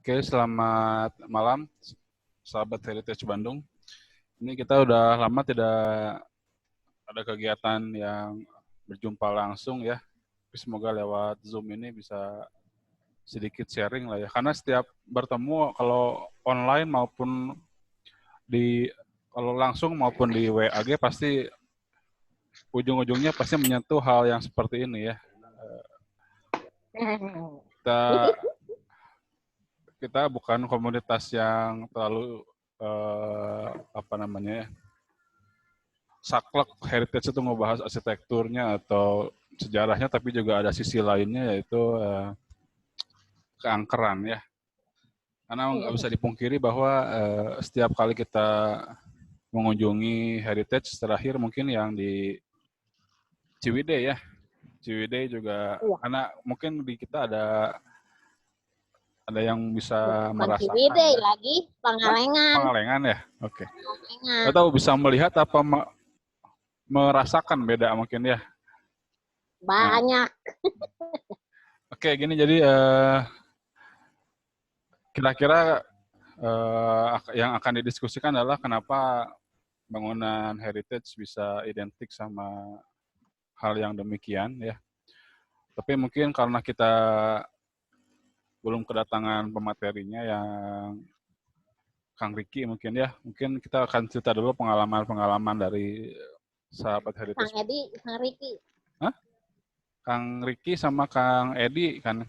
Oke, selamat malam, sahabat Heritage Bandung. Ini kita udah lama tidak ada kegiatan yang berjumpa langsung ya. Tapi semoga lewat Zoom ini bisa sedikit sharing lah ya. Karena setiap bertemu kalau online maupun kalau langsung maupun di WAG pasti ujung-ujungnya pasti menyentuh hal yang seperti ini ya. Kita kita bukan komunitas yang terlalu saklek heritage itu ngebahas arsitekturnya atau sejarahnya, tapi juga ada sisi lainnya yaitu keangkeran ya. Karena nggak bisa dipungkiri bahwa setiap kali kita mengunjungi heritage terakhir mungkin yang di Ciwidey ya. Ciwidey juga karena mungkin di kita ada yang bisa merasakan. Ciwidey lagi, Pangalengan. Pangalengan ya, oke. Atau bisa melihat apa merasakan beda mungkin ya. Banyak. Oke, gini jadi kira-kira yang akan didiskusikan adalah kenapa bangunan heritage bisa identik sama hal yang demikian ya. Tapi mungkin karena kita belum kedatangan pematerinya yang Kang Riki mungkin ya. Mungkin kita akan cerita dulu pengalaman-pengalaman dari sahabat heritage. Kang Edi, Kang Riki. Hah? Kang Riki sama Kang Edi kan.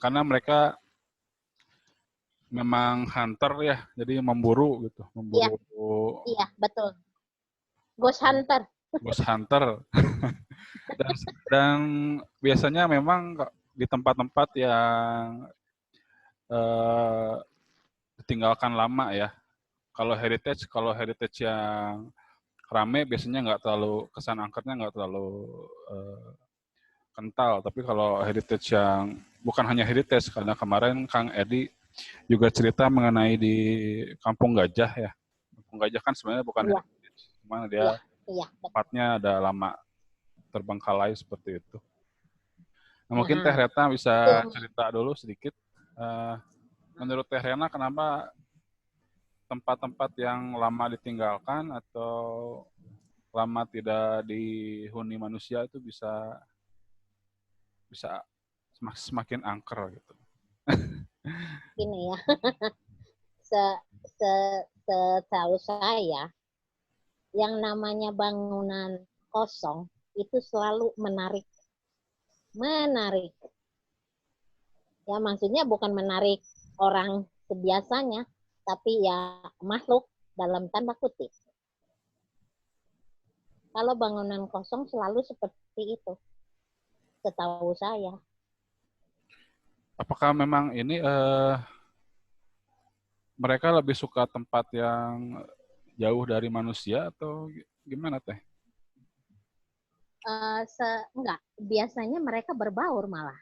Karena mereka memang hunter ya, jadi memburu gitu, memburu. Iya, betul. Ghost hunter. Ghost hunter. dan biasanya memang di tempat-tempat yang ditinggalkan lama ya. Kalau heritage yang rame biasanya nggak terlalu kesan angkernya nggak terlalu kental. Tapi kalau heritage yang bukan hanya heritage, karena kemarin Kang Edi juga cerita mengenai di Kampung Gajah ya. Kampung Gajah kan sebenarnya bukan heritage, cuma dia tempatnya ada lama terbengkalai seperti itu. Nah, mungkin Teh Reta bisa cerita dulu sedikit. Menurut Teh Rena, kenapa tempat-tempat yang lama ditinggalkan atau lama tidak dihuni manusia itu bisa semakin angker gitu? Gini ya, setahu saya, yang namanya bangunan kosong itu selalu menarik. Ya maksudnya bukan menarik orang sebiasanya, tapi ya makhluk dalam tanda kutip. Kalau bangunan kosong selalu seperti itu, setahu saya. Apakah memang ini mereka lebih suka tempat yang jauh dari manusia atau gimana Teh? Enggak, biasanya mereka berbaur malah.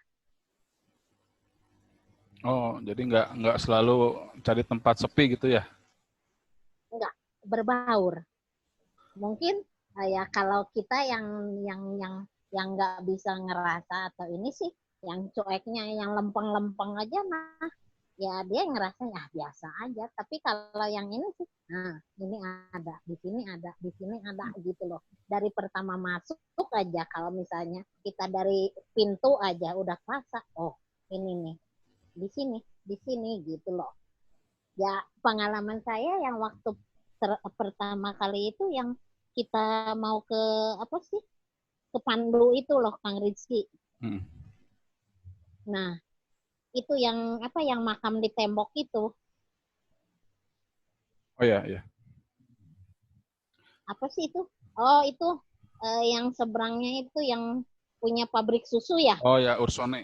Oh, jadi nggak selalu cari tempat sepi gitu ya? Enggak, berbaur. Mungkin ya kalau kita yang nggak bisa ngerasa atau ini sih, yang cueknya, yang lempeng-lempeng aja, nah ya dia ngerasa ya biasa aja. Tapi kalau yang ini sih, nah ini ada, di sini ada, di sini ada gitu loh. Dari pertama masuk aja, kalau misalnya kita dari pintu aja udah kerasa, oh ini nih, di sini gitu loh. Ya pengalaman saya yang waktu pertama kali itu yang kita mau ke apa sih, ke Pandu itu loh Kang Rizky. Nah itu yang yang makam di tembok itu. Oh ya. Apa sih itu? Oh itu yang seberangnya itu yang punya pabrik susu ya? Oh ya, Ursone.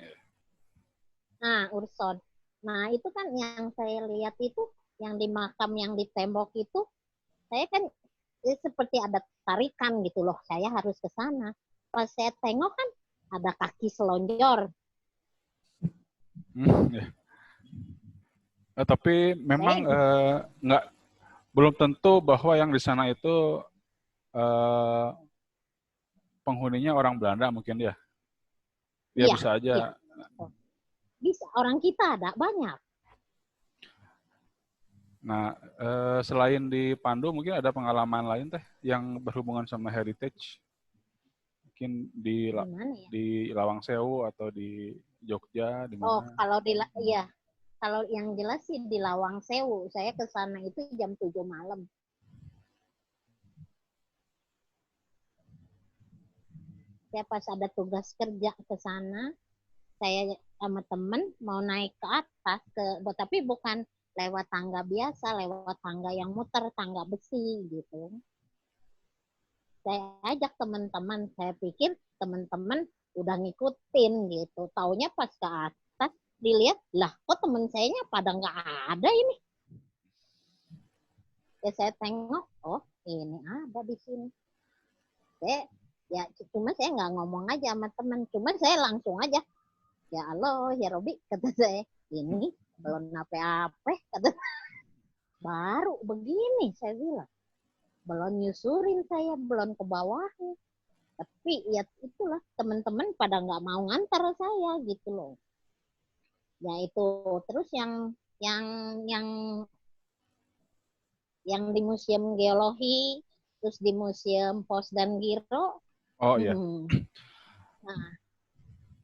Nah Urson. Nah itu kan yang saya lihat itu yang di makam yang di tembok itu, saya kan seperti ada tarikan gitu loh, saya harus ke sana. Pas saya tengok kan ada kaki selonjor. Ya. Tapi memang belum tentu bahwa yang di sana itu penghuninya orang Belanda mungkin ya. Dia bisa aja. Iya. Bisa, orang kita ada banyak. Nah, selain di Pandu, mungkin ada pengalaman lain teh yang berhubungan sama heritage. Mungkin di Di mana ya? di Lawang Sewu atau di Jogja, di Oh, mana? kalau iya, kalau yang jelas sih di Lawang Sewu. Saya ke sana itu jam 7 malam. Saya pas ada tugas kerja ke sana, saya sama temen mau naik ke atas tapi bukan lewat tangga biasa, lewat tangga yang muter, tangga besi gitu. Saya ajak teman-teman, saya pikir teman-teman udah ngikutin gitu. Taunya pas ke atas dilihat, lah kok teman sayanya pada nggak ada ini. Ya saya tengok, oh ini ada di sini. Saya ya cuma saya nggak ngomong aja sama teman, cuma saya langsung aja, ya halo ya Robi, kata saya, ini belum apa-apa, kata baru begini, saya bilang belum nyusurin, saya belum ke bawahnya, tapi ya itulah teman-teman pada nggak mau ngantar saya gitu loh. Ya itu terus yang yang yang di Museum Geologi, terus di Museum Pos dan Giro. Oh iya. Nah,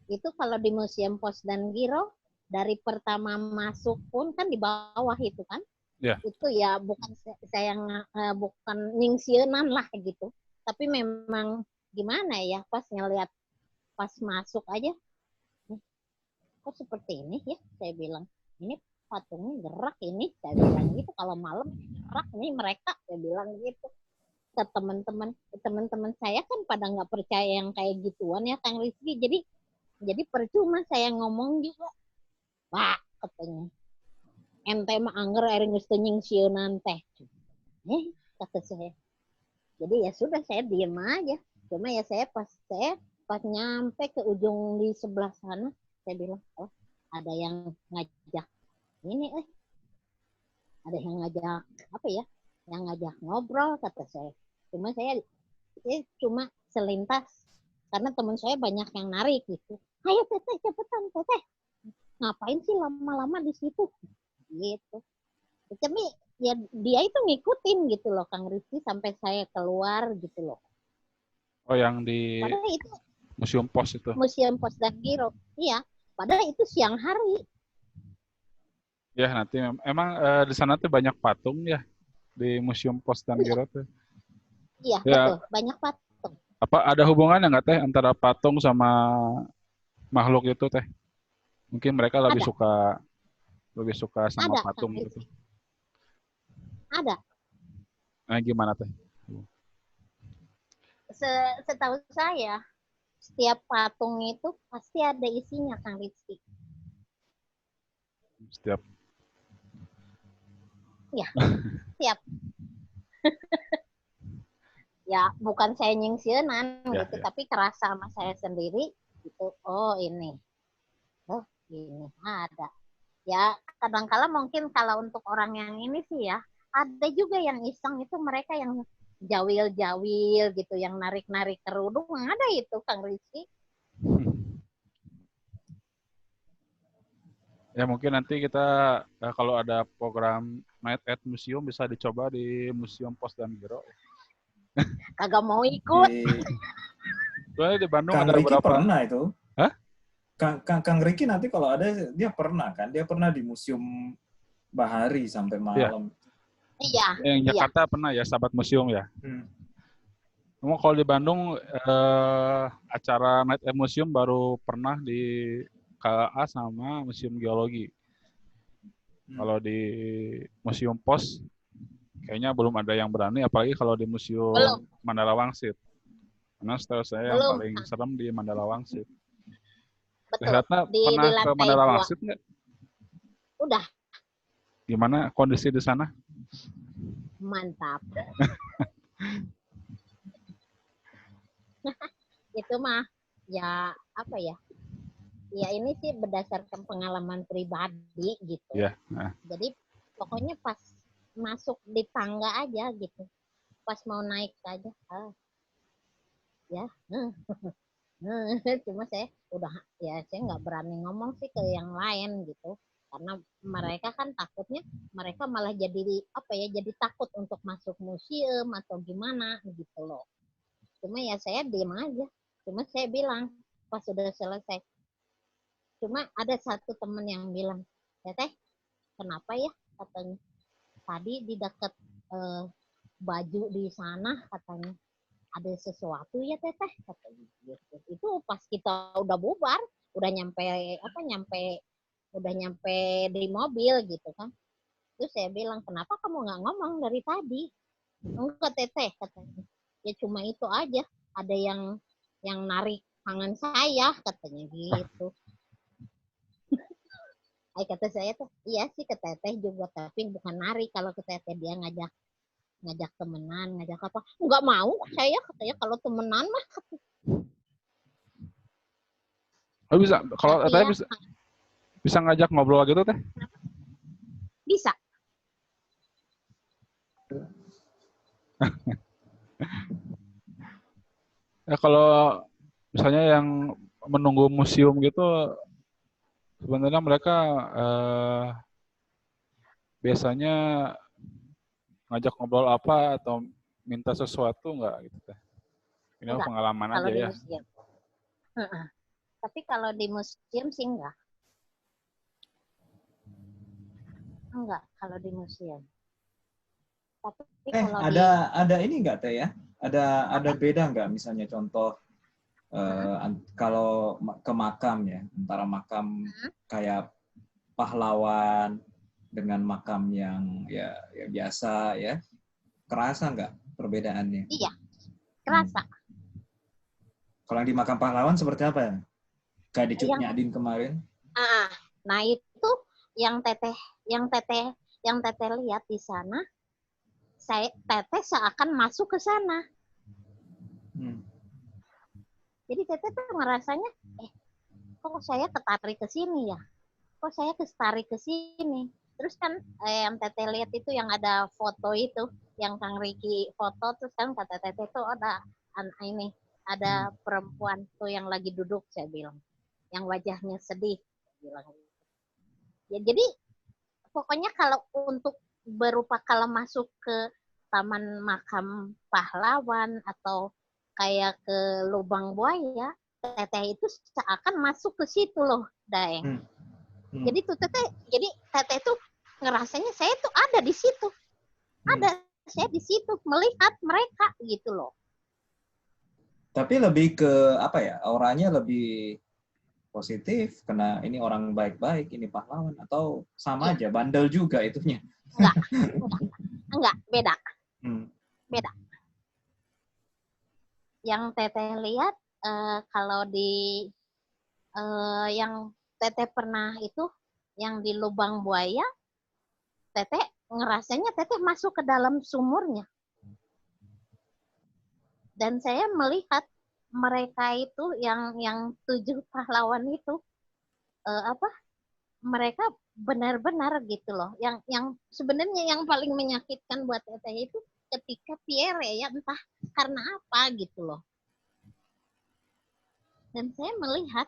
itu kalau di Museum Pos dan Giro, dari pertama masuk pun kan di bawah itu kan, Yeah. itu ya bukan saya bukan ningsienan lah gitu, tapi memang gimana ya, pas ngeliat pas masuk aja, kok seperti ini ya, saya bilang ini patungnya gerak ini, saya bilang gitu, kalau malam gerak nih mereka, saya bilang gitu ke teman-teman saya kan pada nggak percaya yang kayak gituan ya Kang Rizky, jadi percuma saya ngomong juga, Pak katanya ente mah angger air geus teu nyingsieunan teh, kata saya. Jadi ya sudah saya diem aja, cuma ya saya pas nyampe ke ujung di sebelah sana, saya bilang, oh ada yang ngajak ini, ada yang ngajak apa ya, yang ngajak ngobrol, kata saya. Saya cuma selintas karena teman saya banyak yang narik gitu, ayo teteh cepetan teteh, ngapain sih lama-lama di situ gitu. Tapi ya dia itu ngikutin gitu loh Kang Rizky sampai saya keluar gitu loh. Oh yang di Padahal itu Museum Pos itu. Museum Pos dan Giro. Iya, padahal itu siang hari. Ya nanti emang di sana tuh banyak patung ya di Museum Pos dan Iya, Giro tuh. iya Ya betul, banyak patung. apa ada hubungannya nggak teh antara patung sama makhluk itu teh? Mungkin mereka Ada, lebih suka sama ada Kang patung gitu. Rizky. Ada. Nah gimana teh? Setahu saya, setiap patung itu pasti ada isinya Kang Rizky. Setiap Ya, setiap. Ya, bukan saya nyingsianan ya, gitu, ya. tapi kerasa sama saya sendiri gitu. Oh, ini. Oh, ini ada. Ya, kadang-kala mungkin kalau untuk orang yang ini sih ya, ada juga yang iseng itu mereka yang jawil-jawil gitu, yang narik-narik kerudung, ada itu Kang Rizky. Ya mungkin nanti kita kalau ada program Night at Museum bisa dicoba di Museum Pos dan Giro. Kagak mau ikut. Soalnya di Bandung Kang ada Riki berapa? pernah itu. Hah? Kang Riki nanti kalau ada, dia pernah kan? Dia pernah di Museum Bahari sampai malam. Iya. Yang Jakarta pernah ya, Sahabat Museum ya. Cuma kalau di Bandung acara Night at Museum baru pernah di KA sama Museum Geologi. Kalau di Museum Pos kayaknya belum ada yang berani, apalagi kalau di Museum Mandala Wangsit. Karena setahu saya yang paling serem di Mandala Wangsit. Betul. Ternyata Di pernah ke lantai Mandala 2. Wangsit nggak? Udah. Gimana kondisi di sana? Mantap. Itu mah ya apa ya? Ya ini sih berdasarkan pengalaman pribadi gitu. Yeah. Nah. Jadi pokoknya pas masuk di tangga aja gitu. Pas mau naik aja. Ya. Cuma saya udah ya saya nggak berani ngomong sih ke yang lain gitu. karena mereka kan takutnya mereka malah jadi jadi takut untuk masuk museum atau gimana gitu loh. Cuma ya saya diam aja. Cuma saya bilang pas sudah selesai. Cuma ada satu teman yang bilang, Teteh, kenapa ya katanya tadi di dekat baju di sana katanya ada sesuatu ya Teteh katanya gitu. Itu pas kita udah bubar, udah nyampe di mobil gitu kan. Terus saya bilang, kenapa kamu nggak ngomong dari tadi? Enggak Teteh katanya. Ya cuma itu aja, ada yang narik tangan saya katanya gitu. Kata saya tuh, iya sih ke Teteh juga, tapi bukan narik. Kalau ke Teteh dia ngajak temenan, ngajak apa? Enggak mau saya katanya kalau temenan mah. Oh, bisa kalau Teteh bisa ngajak ngobrol gitu Teh? Bisa. Ya kalau misalnya yang menunggu museum gitu, sebenarnya mereka biasanya ngajak ngobrol apa atau minta sesuatu nggak gitu Teh? Ini enggak, pengalaman kalau aja di ya. Museum. Tapi kalau di museum sih enggak. Enggak, kalau di museum. Tapi kalau ada ini nggak Teh ya? Ada beda nggak misalnya contoh kalau ke makam ya, antara makam kayak pahlawan dengan makam yang ya biasa ya, kerasa nggak perbedaannya? Iya, kerasa. Kalau yang di makam pahlawan seperti apa ya? Kayak di Cut Nyadin kemarin? Nah itu yang teteh lihat di sana, teteh seakan masuk ke sana. Jadi teteh tuh ngerasanya, kok saya ketarik ke sini ya? Kok saya ketarik ke sini? Terus kan yang teteh lihat itu yang ada foto itu, yang Kang Riki foto, terus kan kata teteh tuh ada perempuan tuh yang lagi duduk, saya bilang, yang wajahnya sedih, bilang. Ya jadi pokoknya kalau untuk berupa kalau masuk ke taman makam pahlawan atau kayak ke lubang buaya, teteh itu seakan masuk ke situ loh, Daeng. Jadi tuh teteh tuh ngerasanya saya tuh ada di situ. Ada saya di situ melihat mereka gitu loh. Tapi lebih ke apa ya? Auranya lebih positif karena ini orang baik-baik, ini pahlawan, atau sama aja bandel juga itunya? Enggak, beda. Beda. Yang teteh lihat kalau di yang teteh pernah itu yang di lubang buaya, teteh ngerasanya teteh masuk ke dalam sumurnya. Dan saya melihat mereka itu yang 7 pahlawan itu mereka benar-benar gitu loh. Yang sebenarnya yang paling menyakitkan buat teteh itu ketika Pierre ya, entah karena apa gitu loh. Dan saya melihat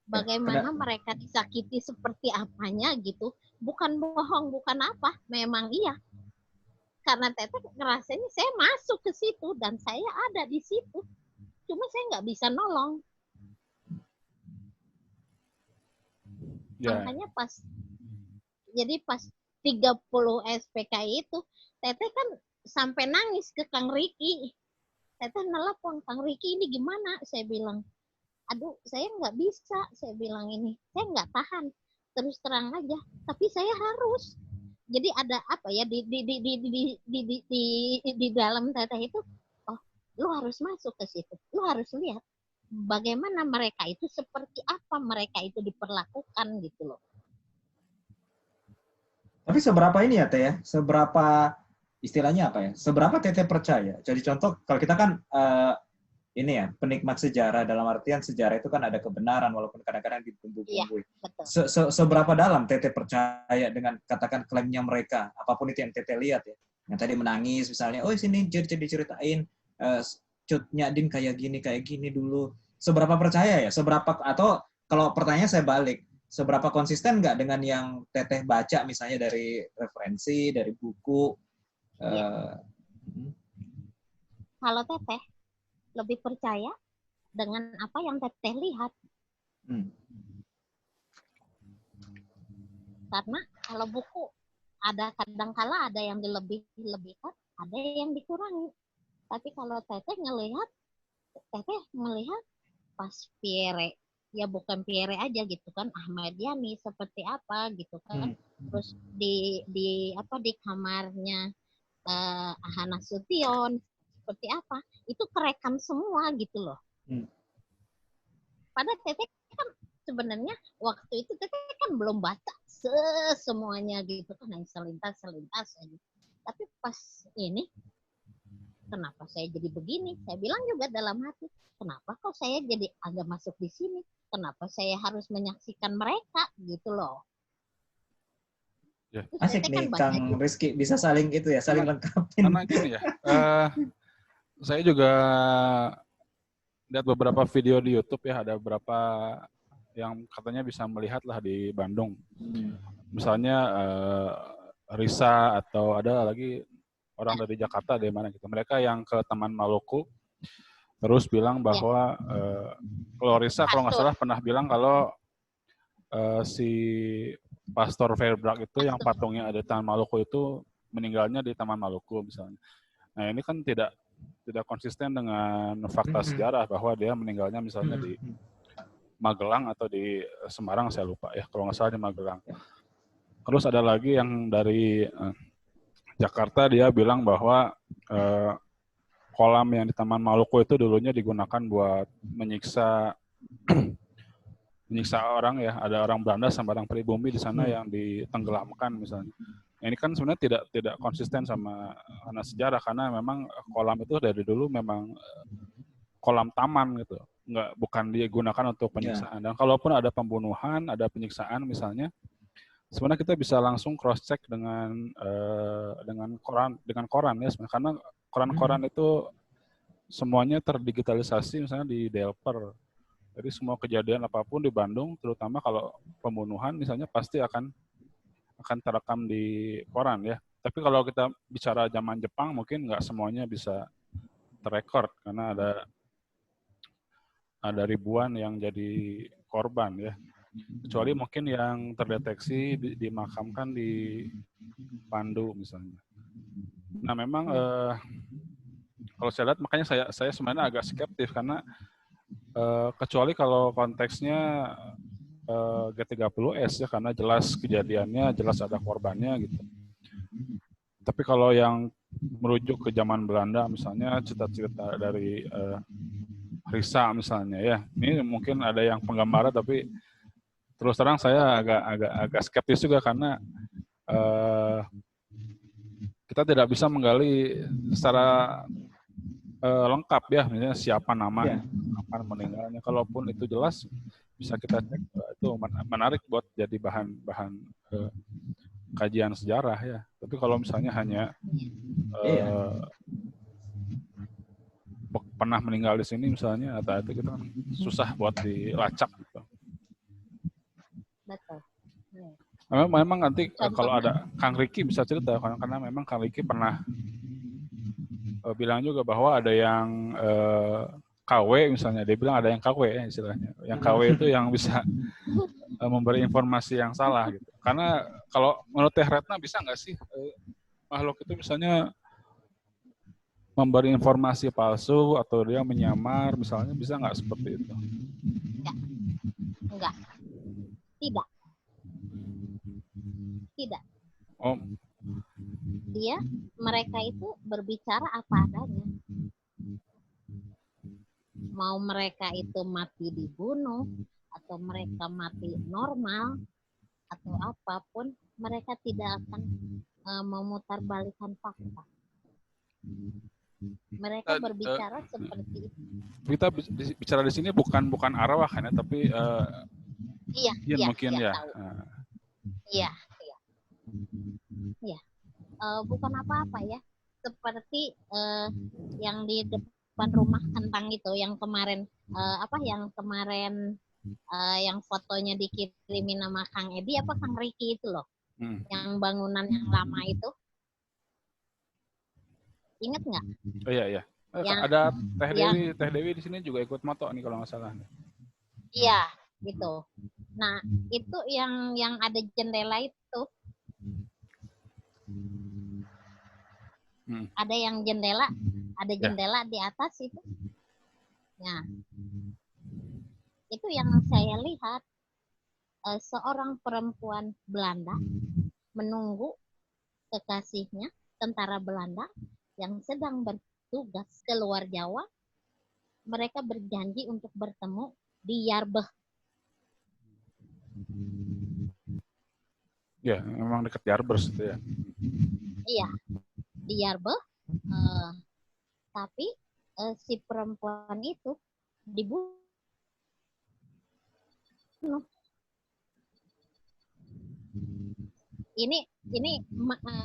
bagaimana mereka disakiti seperti apanya gitu. Bukan bohong, bukan apa, memang iya. Karena teteh ngerasanya saya masuk ke situ dan saya ada di situ. Cuma saya nggak bisa nolong. Makanya pas 30 SPKI itu, teteh kan sampai nangis ke Kang Riki. Teteh nelpon, Kang Riki ini gimana? Saya bilang, aduh saya nggak bisa. Saya bilang ini, saya nggak tahan. Terus terang aja. Tapi saya harus. Jadi ada apa ya di dalam teteh itu, oh lu harus masuk ke situ, lu harus lihat bagaimana mereka itu, seperti apa mereka itu diperlakukan gitu loh. Tapi seberapa ini ya Teh ya, seberapa istilahnya apa ya, seberapa teteh percaya? Jadi contoh kalau kita kan ini ya penikmat sejarah, dalam artian sejarah itu kan ada kebenaran walaupun kadang-kadang dibumbu-bumbui. Seberapa dalam teteh percaya dengan katakan klaimnya mereka, apapun itu yang teteh lihat ya, yang tadi menangis misalnya, oh sini diceritain Cut Nyadin kayak gini dulu. Seberapa percaya ya? Seberapa, atau kalau pertanyaan saya balik, seberapa konsisten nggak dengan yang Teteh baca misalnya dari referensi, dari buku? Kalau Teteh lebih percaya dengan apa yang Teteh lihat. Karena kalau buku ada kadang-kala ada yang dilebih-lebihkan, ada yang dikurangi. Tapi kalau Teteh melihat pas Pierre, ya bukan Pierre aja gitu kan, Ahmad Yani seperti apa gitu kan. Terus di kamarnya Ahana Sution seperti apa, itu kerekam semua gitu loh. Padahal Teteh kan sebenarnya waktu itu Teteh kan belum baca semuanya gitu kan, hanya selintas aja. Tapi pas ini, kenapa saya jadi begini? Saya bilang juga dalam hati, kenapa kok saya jadi agak masuk di sini? Kenapa saya harus menyaksikan mereka gitu loh? Ya. Asik nih Kang Rizky, bisa saling itu ya, saling lengkapin. Karena gini ya, saya juga lihat beberapa video di YouTube ya, ada beberapa yang katanya bisa melihat lah di Bandung. Misalnya Risa atau ada lagi orang dari Jakarta dari mana gitu. Mereka yang ke Taman Maluku terus bilang bahwa kalau Risa kalau nggak salah pernah bilang kalau si Pastor Verbrack itu yang patungnya ada di Taman Maluku itu meninggalnya di Taman Maluku misalnya. Nah ini kan tidak konsisten dengan fakta sejarah bahwa dia meninggalnya misalnya di Magelang atau di Semarang, saya lupa ya, kalau nggak salah di Magelang. Terus ada lagi yang dari Jakarta, dia bilang bahwa kolam yang di Taman Maluku itu dulunya digunakan buat menyiksa orang ya, ada orang Belanda sama orang pribumi di sana yang ditenggelamkan misalnya. Ini kan sebenarnya tidak konsisten sama sejarah, karena memang kolam itu dari dulu memang kolam taman gitu, bukan digunakan untuk penyiksaan. Dan kalaupun ada pembunuhan, ada penyiksaan misalnya, sebenarnya kita bisa langsung cross check dengan koran ya, sebenarnya. Karena koran-koran itu semuanya terdigitalisasi misalnya di Delper. Jadi semua kejadian apapun di Bandung, terutama kalau pembunuhan misalnya, pasti akan terekam di koran ya. Tapi kalau kita bicara zaman Jepang, mungkin nggak semuanya bisa terekord karena ada ribuan yang jadi korban ya. Kecuali mungkin yang terdeteksi dimakamkan di Pandu misalnya. Nah memang kalau saya lihat, makanya saya sebenarnya agak skeptis karena kecuali kalau konteksnya G30S ya, karena jelas kejadiannya, jelas ada korbannya gitu. Tapi kalau yang merujuk ke zaman Belanda misalnya, cerita-cerita dari Risa misalnya ya, ini mungkin ada yang penggambaran, tapi terus terang saya agak skeptis juga karena kita tidak bisa menggali secara lengkap ya, misalnya siapa nama kapan meninggalnya. Kalaupun itu jelas bisa kita cek, itu menarik buat jadi bahan kajian sejarah ya. Tapi kalau misalnya hanya pernah meninggal di sini misalnya, atau itu kita kan susah buat dilacak gitu. Betul. Memang nanti kalau ada Kang Riki bisa cerita, karena memang Kang Riki pernah bilang juga bahwa ada yang KW misalnya, dia bilang ada yang KW ya istilahnya. Yang KW itu yang bisa memberi informasi yang salah gitu. Karena kalau menurut Teh Retna, bisa nggak sih makhluk itu misalnya memberi informasi palsu atau dia menyamar misalnya, bisa nggak seperti itu? Enggak. Tidak. Oh. Mereka itu berbicara apa adanya. Mau mereka itu mati dibunuh, atau mereka mati normal, atau apapun, mereka tidak akan memutarbalikkan fakta. Mereka berbicara seperti itu. Kita bicara di sini bukan arwah kan ya, tapi mungkin ya. Iya. Bukan apa-apa ya. Seperti yang di depan rumah Kentang itu, yang kemarin yang fotonya dikirimin sama Kang Edi apa Kang Riki itu loh, yang bangunan yang lama itu, ingat nggak? Oh iya. Yang, ada Teh Dewi di sini juga ikut moto nih kalau nggak salah. Iya, gitu. Nah, itu yang ada jendela itu. Ada yang jendela, ada jendela di atas itu. Nah, itu yang saya lihat, seorang perempuan Belanda menunggu kekasihnya, tentara Belanda yang sedang bertugas ke luar Jawa. Mereka berjanji untuk bertemu di Yarbeh. Ya, memang dekat Yarbers itu ya. Iya, di Yarbeh. Tapi si perempuan itu dibunuh. Ini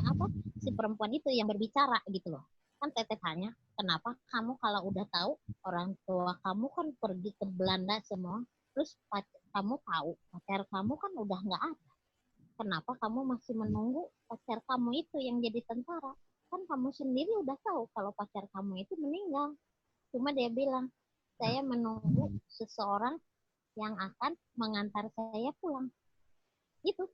apa? Si perempuan itu yang berbicara gitu loh. Kan Teteh tanya, kenapa kamu kalau udah tahu orang tua kamu kan pergi ke Belanda semua, terus kamu tahu pacar kamu kan udah nggak ada. Kenapa kamu masih menunggu pacar kamu itu yang jadi tentara? Kan kamu sendiri udah tahu kalau pacar kamu itu meninggal. Cuma dia bilang, saya menunggu seseorang yang akan mengantar saya pulang. Itu.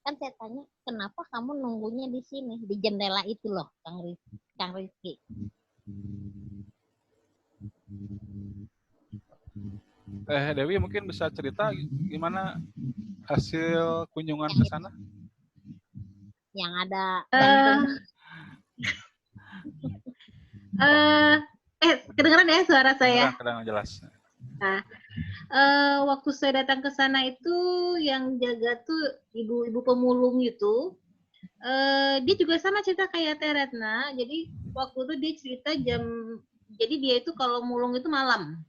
Kan saya tanya, kenapa kamu nunggunya di sini, di jendela itu loh, Kang Rizky. Dewi mungkin bisa cerita gimana hasil kunjungan ke sana? Yang ada kedengeran ya suara saya? Kedengeran jelas. Nah, waktu saya datang ke sana itu yang jaga tuh ibu-ibu pemulung itu, dia juga sama cerita kayak Teretna. Jadi waktu itu dia cerita jadi dia itu kalau mulung itu malam.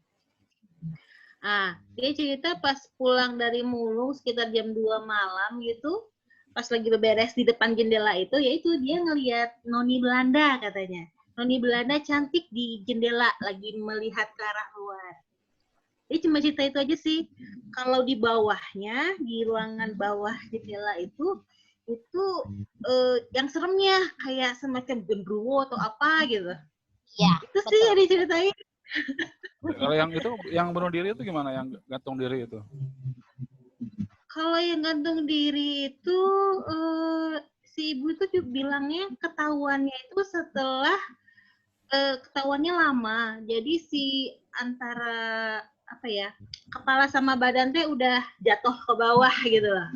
Dia cerita pas pulang dari mulung sekitar jam 2 malam gitu, pas lagi beberes di depan jendela itu, yaitu dia ngelihat Noni Belanda katanya. Noni Belanda cantik di jendela lagi melihat ke arah luar. Dia cuma cerita itu aja sih. Kalau di bawahnya, di ruangan bawah jendela itu yang seremnya kayak semacam genderuwo atau apa gitu. Ya, itu betul. Sih yang diceritain. Kalau yang itu, yang bunuh diri itu gimana? Yang gantung diri itu? Kalau yang gantung diri itu, si ibu itu juga bilangnya ketahuannya itu setelah ketahuannya lama. Jadi si antara apa ya, kepala sama badan teh udah jatuh ke bawah gitu loh.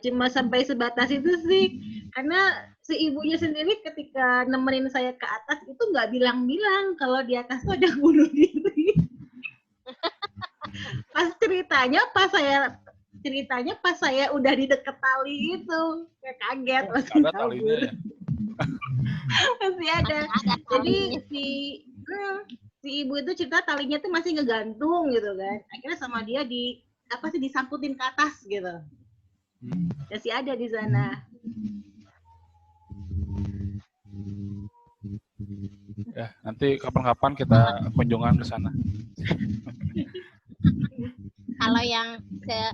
Cuma sampai sebatas itu sih, karena si ibunya sendiri ketika nemenin saya ke atas itu nggak bilang-bilang kalau di atas tuh ada bunuh diri. Pas saya udah di deket tali itu, kayak kaget masih ada talinya ya? Masih ada. Jadi si ibu itu cerita talinya tuh masih ngegantung gitu kan. Akhirnya sama dia disangkutin ke atas gitu. Masih ada di sana. Ya, nanti kapan-kapan kita kunjungan ke sana. Kalau yang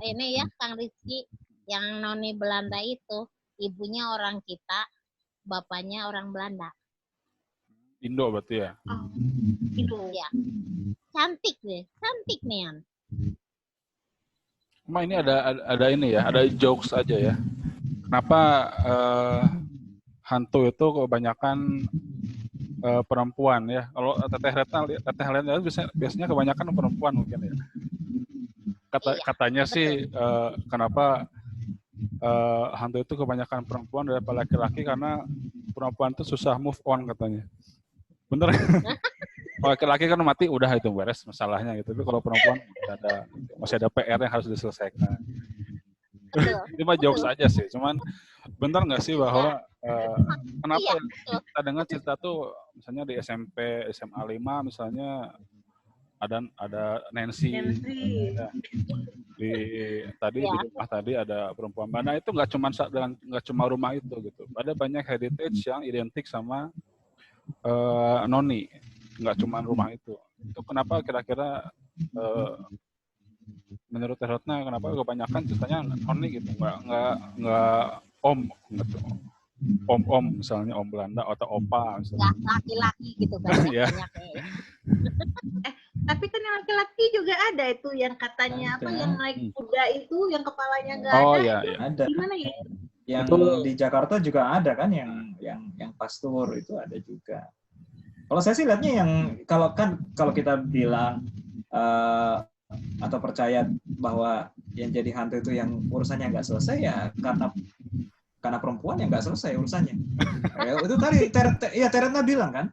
ini ya Kang Rizky, yang Noni Belanda itu, ibunya orang kita, bapaknya orang Belanda. Indo berarti ya? Indo. Ya. Cantik nih An. Cuma ini ada ini ya, ada jokes aja ya. Kenapa hantu itu kebanyakan perempuan ya? Kalau Teteh Helena biasanya kebanyakan perempuan mungkin ya. Katanya sih kenapa hantu itu kebanyakan perempuan daripada laki-laki karena perempuan itu susah move on katanya. Bener? Kalau laki-laki kan mati udah itu beres masalahnya gitu. Tapi kalau perempuan masih ada PR yang harus diselesaikan. Ini mah jokes aja sih. Cuman benar nggak sih bahwa kenapa kita dengar cerita tuh misalnya di SMP, SMA 5 misalnya ada Nancy. Ya. Di rumah tadi ada perempuan. Nah itu nggak cuma rumah itu gitu. Ada banyak heritage yang identik sama Noni. Nggak cuma rumah itu. Itu kenapa kira-kira menurut Teh Ratna kenapa kebanyakan ceritanya noni gitu, nggak om gitu. Om misalnya om Belanda atau opa misalnya. Laki-laki gitu kan ya. Banyaknya. Tapi kan yang laki-laki juga ada itu yang katanya Ada. yang naik kuda itu yang kepalanya nggak Oh ada. iya, Itu iya. Ada. gimana ya? Yang Itu di Jakarta juga ada kan yang pastur itu ada juga. Kalau saya sih lihatnya yang kalau kita bilang atau percaya bahwa yang jadi hantu itu yang urusannya nggak selesai ya karena perempuan yang nggak selesai urusannya. Itu tadi Teretna bilang kan,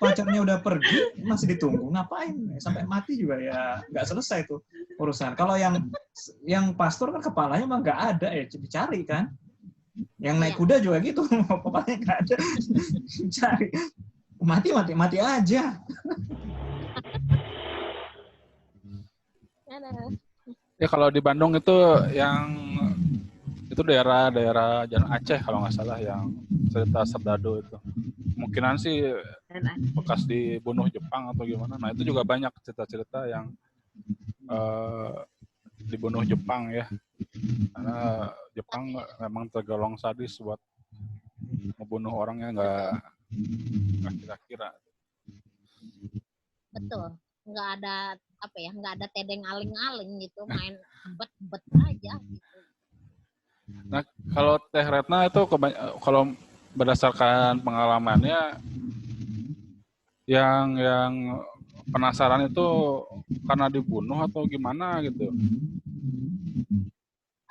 pacarnya udah pergi masih ditunggu ngapain sampai mati juga ya nggak selesai tuh urusan. Kalau yang pastor kan kepalanya mah nggak ada dicari kan. Yang naik kuda juga gitu kepalanya nggak ada dicari. Mati aja. Ya kalau di Bandung itu itu daerah Jalan Aceh kalau nggak salah yang cerita Serdadu itu. Kemungkinan sih bekas dibunuh Jepang atau gimana. Nah itu juga banyak cerita-cerita yang dibunuh Jepang ya. Karena Jepang memang tergolong sadis buat membunuh orang yang nggak kira-kira. Betul. Nggak ada tedeng aling-aling gitu, main bet aja gitu. Nah, kalau Teh Retna itu kalau berdasarkan pengalamannya yang penasaran itu karena dibunuh atau gimana gitu?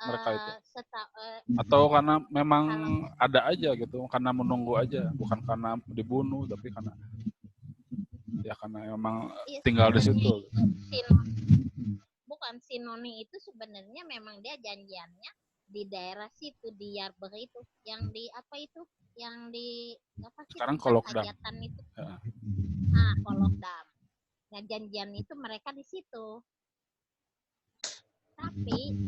Mereka itu. Atau karena memang ada aja gitu, karena menunggu aja, bukan karena dibunuh tapi karena memang tinggal di situ. Bukan si Noni itu sebenarnya memang dia janjiannya di daerah situ di Yarber itu, yang di apa itu, yang di apa sih? Sekarang Kolokdam. Itu. Kolokdam. Nah janjian itu mereka di situ. Tapi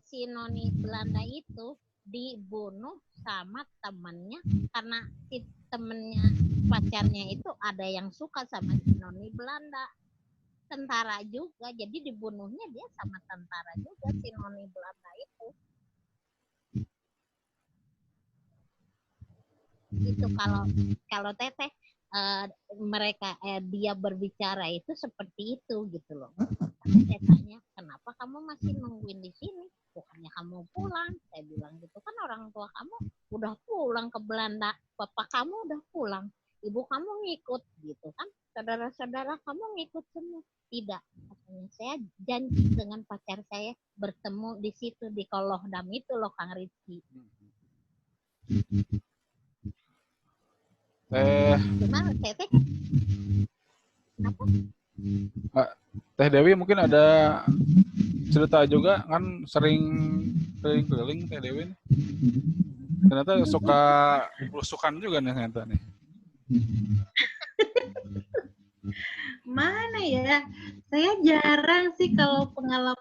si Noni Belanda itu dibunuh sama temennya karena si temennya pacarnya itu ada yang suka sama si Noni Belanda, tentara juga, jadi dibunuhnya dia sama tentara juga si Noni Belanda itu. Itu kalau Teteh mereka dia berbicara itu seperti itu gitu loh. Tapi saya tanya, kenapa kamu masih nungguin di sini? Bukannya kamu pulang? Saya bilang gitu, kan orang tua kamu udah pulang ke Belanda, bapak kamu udah pulang, ibu kamu ngikut gitu kan, saudara-saudara kamu ngikut semua. Tidak, katanya saya janji dengan pacar saya bertemu di situ di Kolokdam itu loh Kang Rizky. Gimana Teteh? Apa? Teh Dewi mungkin ada cerita juga kan, sering keliling Teh Dewi nih. Ternyata suka belusukan juga nih ternyata nih. Mana ya? Saya jarang sih kalau pengalaman,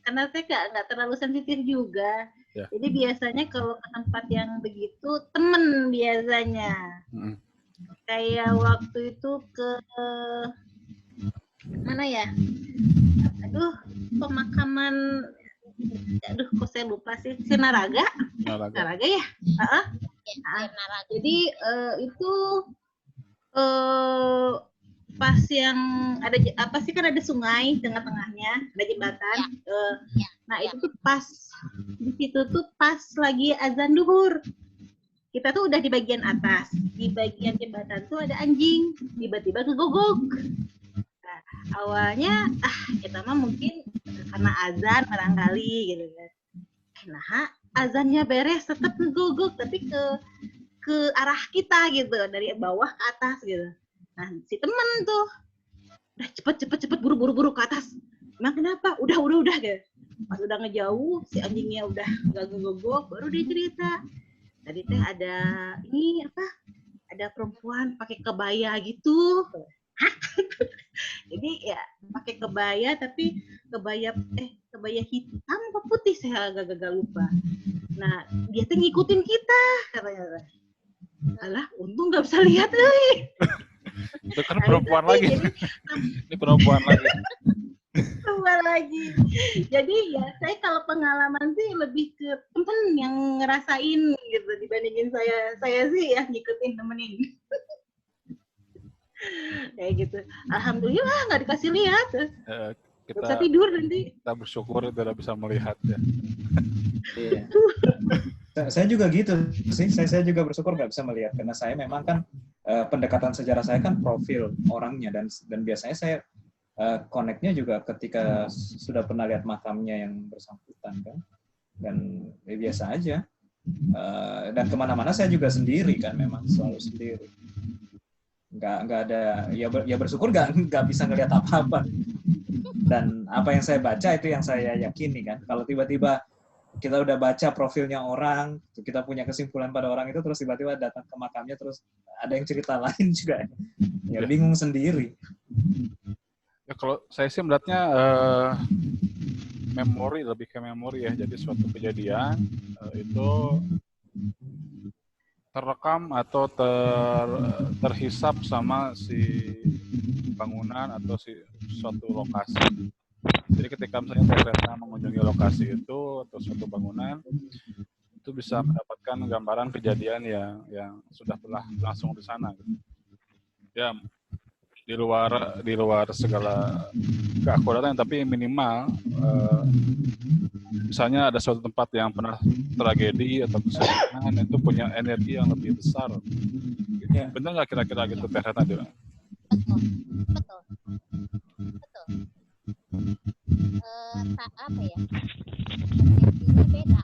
karena saya nggak terlalu sensitif juga. Ya. Jadi biasanya kalau ke tempat yang begitu temen biasanya. Kayak waktu itu ke mana ya? Pemakaman. Kok saya lupa sih. Sinaraga ya? Jadi itu pas yang ada apa sih, kan ada sungai tengah-tengahnya, ada jembatan. Nah itu tuh pas di situ tuh pas lagi azan duhur. Kita tuh udah di bagian atas, di bagian jembatan tuh ada anjing, tiba-tiba ngegogok. Nah, awalnya kita mah mungkin karena azan barangkali gitu kan. Nah azannya beres tetap ngegogok, tapi ke arah kita gitu, dari bawah ke atas gitu. Nah si temen tuh udah cepet buru-buru ke atas. Emang kenapa? Udah gitu. Pas udah ngejauh si anjingnya udah gak ngegogok, baru dia cerita. Tadi teh ada perempuan pakai kebaya gitu. Jadi ya pakai kebaya, tapi kebaya hitam apa putih, saya agak lupa. Nah dia tuh ngikutin kita katanya. Alah, untung nggak bisa lihat, Itu kan perempuan lagi. Ini perempuan lagi. Perempuan lagi. Jadi ya saya kalau pengalaman sih lebih ke temen yang ngerasain gitu dibandingin saya. Saya sih ya ngikutin temenin. Kayak gitu. Alhamdulillah nggak dikasih lihat. Kita bisa tidur nanti. Kita bersyukur tidak bisa melihat ya. Iya. Saya juga gitu sih. Saya juga bersyukur nggak bisa melihat karena saya memang kan pendekatan sejarah saya kan profil orangnya dan biasanya saya connect-nya juga ketika sudah pernah lihat makamnya yang bersangkutan kan, dan biasa aja. Dan kemana-mana saya juga sendiri kan, memang selalu sendiri. Nggak ada ya bersyukur nggak bisa ngelihat apa-apa. Dan apa yang saya baca itu yang saya yakini kan. Kalau tiba-tiba kita udah baca profilnya orang, kita punya kesimpulan pada orang itu, terus tiba-tiba datang ke makamnya, terus ada yang cerita lain juga, ya bingung sendiri. Ya kalau saya sih melihatnya memori, lebih ke memori ya. Jadi suatu kejadian itu terekam atau terhisap sama si bangunan atau si suatu lokasi. Jadi ketika misalnya Teresa mengunjungi lokasi itu atau suatu bangunan, itu bisa mendapatkan gambaran kejadian yang sudah telah langsung di sana. Ya, di luar segala keakuratan, tapi minimal misalnya ada suatu tempat yang pernah tragedi atau kesedihan, itu punya energi yang lebih besar. Ya. Benar nggak kira-kira gitu Teh Retna? Betul. Apa ya? Energinya beda.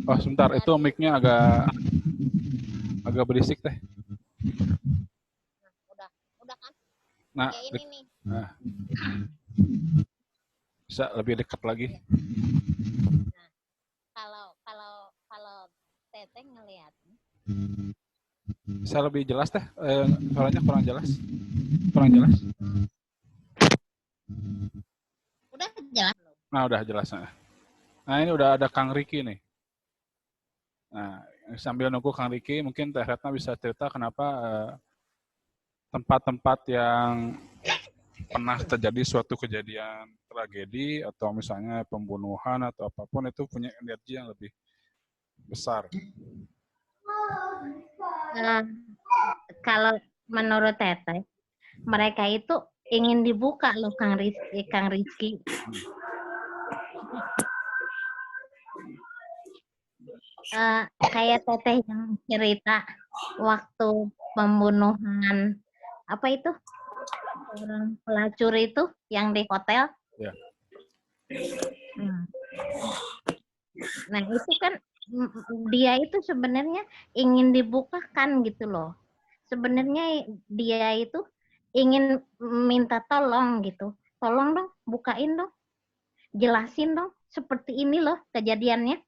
Oh sebentar, itu mic-nya agak berisik Teh. Udah kan? Nah, kayak ini nih. Nah. Bisa lebih dekat lagi. Nah, kalau Teteh ngelihat. Bisa lebih jelas Teh? Suaranya kurang jelas. Kurang jelas. Udah jelas belum? Nah, udah jelas. Nah, ini udah ada Kang Riki nih. Nah, sambil nunggu Kang Riki, mungkin Teh Retna bisa cerita kenapa tempat-tempat yang pernah terjadi suatu kejadian tragedi atau misalnya pembunuhan atau apapun itu punya energi yang lebih besar. Kalau menurut Teteh, mereka itu ingin dibuka loh Kang Rizky. Kayak Teteh yang cerita waktu pembunuhan apa itu orang pelacur itu yang di hotel. Ya. Nah itu kan dia itu sebenarnya ingin dibukakan gitu loh. Sebenarnya dia itu ingin minta tolong gitu. Tolong dong, bukain dong. Jelasin dong, seperti ini loh kejadiannya.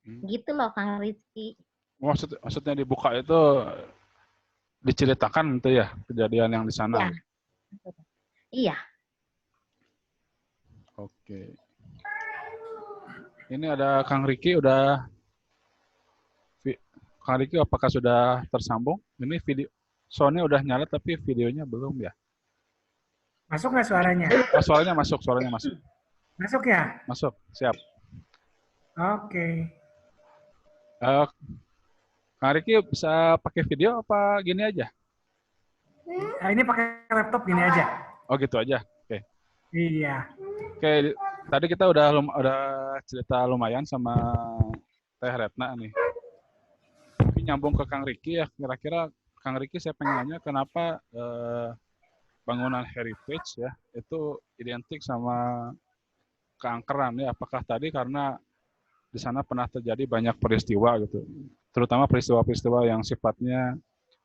Gitu loh Kang Rizky. Maksudnya dibuka itu diceritakan gitu ya, kejadian yang di sana. Ya. Iya. Oke. Ini ada Kang Riki, Kang Riki apakah sudah tersambung? Ini video, soalnya udah nyala tapi videonya belum ya. Masuk nggak suaranya? Oh, suaranya masuk. Masuk ya? Masuk, siap. Oke. Kang Riki bisa pakai video apa gini aja? Nah, ini pakai laptop gini aja. Oh gitu aja. Oke. Iya. Oke, tadi kita udah cerita lumayan sama Teh Retna nih. Tapi nyambung ke Kang Riki ya, kira-kira Kang Riki saya pengen nanya kenapa bangunan heritage ya itu identik sama keangkeran ya? Apakah tadi karena di sana pernah terjadi banyak peristiwa gitu, terutama peristiwa-peristiwa yang sifatnya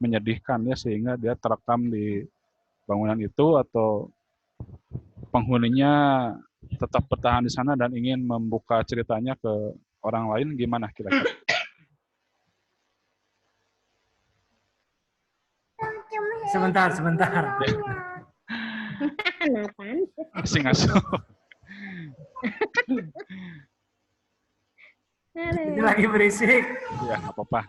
menyedihkan ya sehingga dia terekam di bangunan itu, atau penghuninya tetap bertahan di sana dan ingin membuka ceritanya ke orang lain, gimana kira-kira? Sebentar. Asing-asing. Ini lagi berisik. Ya, nggak apa-apa.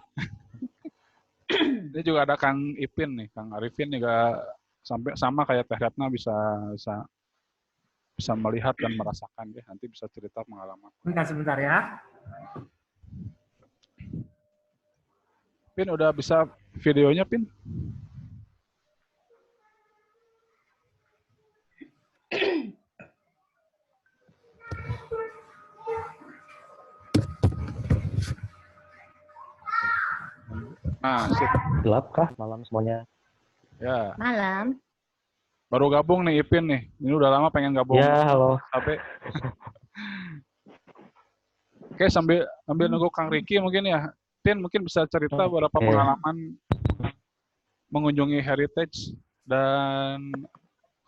Ini juga ada Kang Ipin nih, Kang Arifin juga sampai sama kayak Teh Ratna bisa melihat dan merasakan deh, nanti bisa cerita pengalaman. Sebentar ya. Pin udah bisa videonya, Pin? Nah, sip. Gelap kah malam semuanya? Ya. Malam. Baru gabung nih Ipin nih. Ini udah lama pengen gabung. Ya, halo. Sampai. Oke, sambil nunggu Kang Riki mungkin ya. Pin mungkin bisa cerita beberapa pengalaman mengunjungi Heritage dan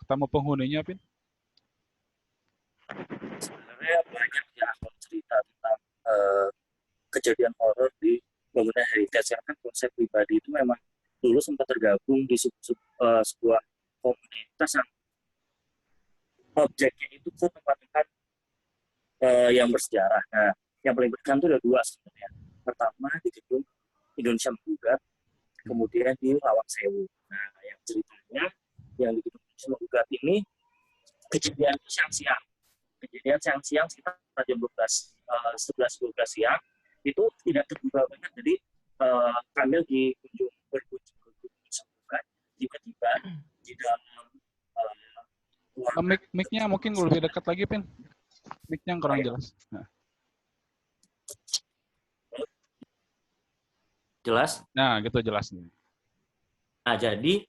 ketemu penghuninya, Pin. Sebenarnya banyak yang aku cerita tentang kejadian horor di bangunan Heritage. Karena kan konsep pribadi itu memang dulu sempat tergabung di sebuah komunitas yang objeknya itu ke tempat-tempat yang bersejarah. Nah, yang paling berkesan itu ada dua sebenarnya. Pertama di gedung Indonesia Menggugat, kemudian di Lawang Sewu. Nah, yang ceritanya yang di gedung Indonesia Menggugat ini kejadian siang-siang. Kejadian siang-siang sekitar jam 11-12 siang itu tidak terduga banget. Jadi kami lagi berkunjung ke gedung Indonesia Menggugat, tiba-tiba di dalam mic-nya mungkin lebih dekat lagi, Pin. Mic-nya kurang jelas. Nah. Jelas? Nah, gitu jelas nih. Nah, jadi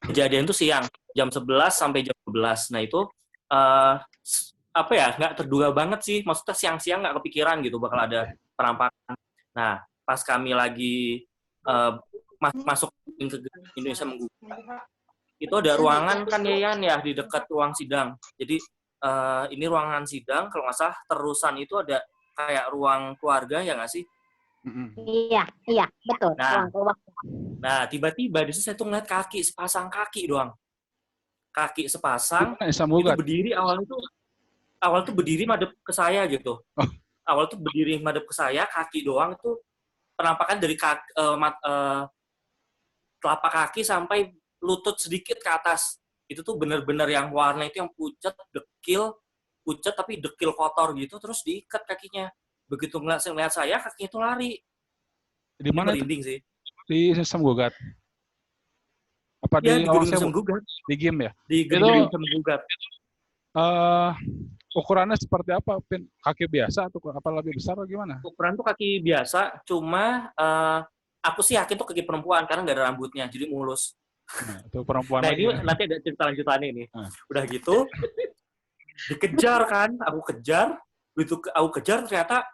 kejadian itu siang, jam 11 sampai jam 12. Nah, itu apa ya, nggak terduga banget sih. Maksudnya siang-siang nggak kepikiran gitu bakal ada perampakan. Nah, pas kami lagi masuk ke Indonesia Menggugat, itu ada ruangan kan ya di dekat ruang sidang. Jadi ini ruangan sidang, kalau nggak salah terusan itu ada kayak ruang keluarga ya nggak sih? Iya, betul. Nah, tiba-tiba di situ saya tuh ngeliat sepasang kaki doang. Kaki sepasang, itu berdiri awal tuh berdiri madep ke saya gitu. Awal tuh berdiri madep ke saya, kaki doang itu penampakan dari telapak kaki sampai lutut sedikit ke atas. Itu tuh bener-bener yang warna itu yang pucat tapi dekil kotor gitu, terus diikat kakinya. Begitu ngeliat saya, kakinya itu lari. Di mana? Merinding sih. Di Sistem Gugat. Apa ya, di Gedung Sistem Gugat? Di game ya? Di Gedung Sistem Gugat. Ukurannya seperti apa, Pin? Kaki biasa atau apa lebih besar atau gimana? Ukuran tuh kaki biasa, cuma aku sih yakin tuh kaki perempuan karena nggak ada rambutnya, jadi mulus. Nah, itu perempuan lagi. Ini nanti ada cerita lanjutannya ini. Udah gitu, dikejar kan, aku kejar ternyata,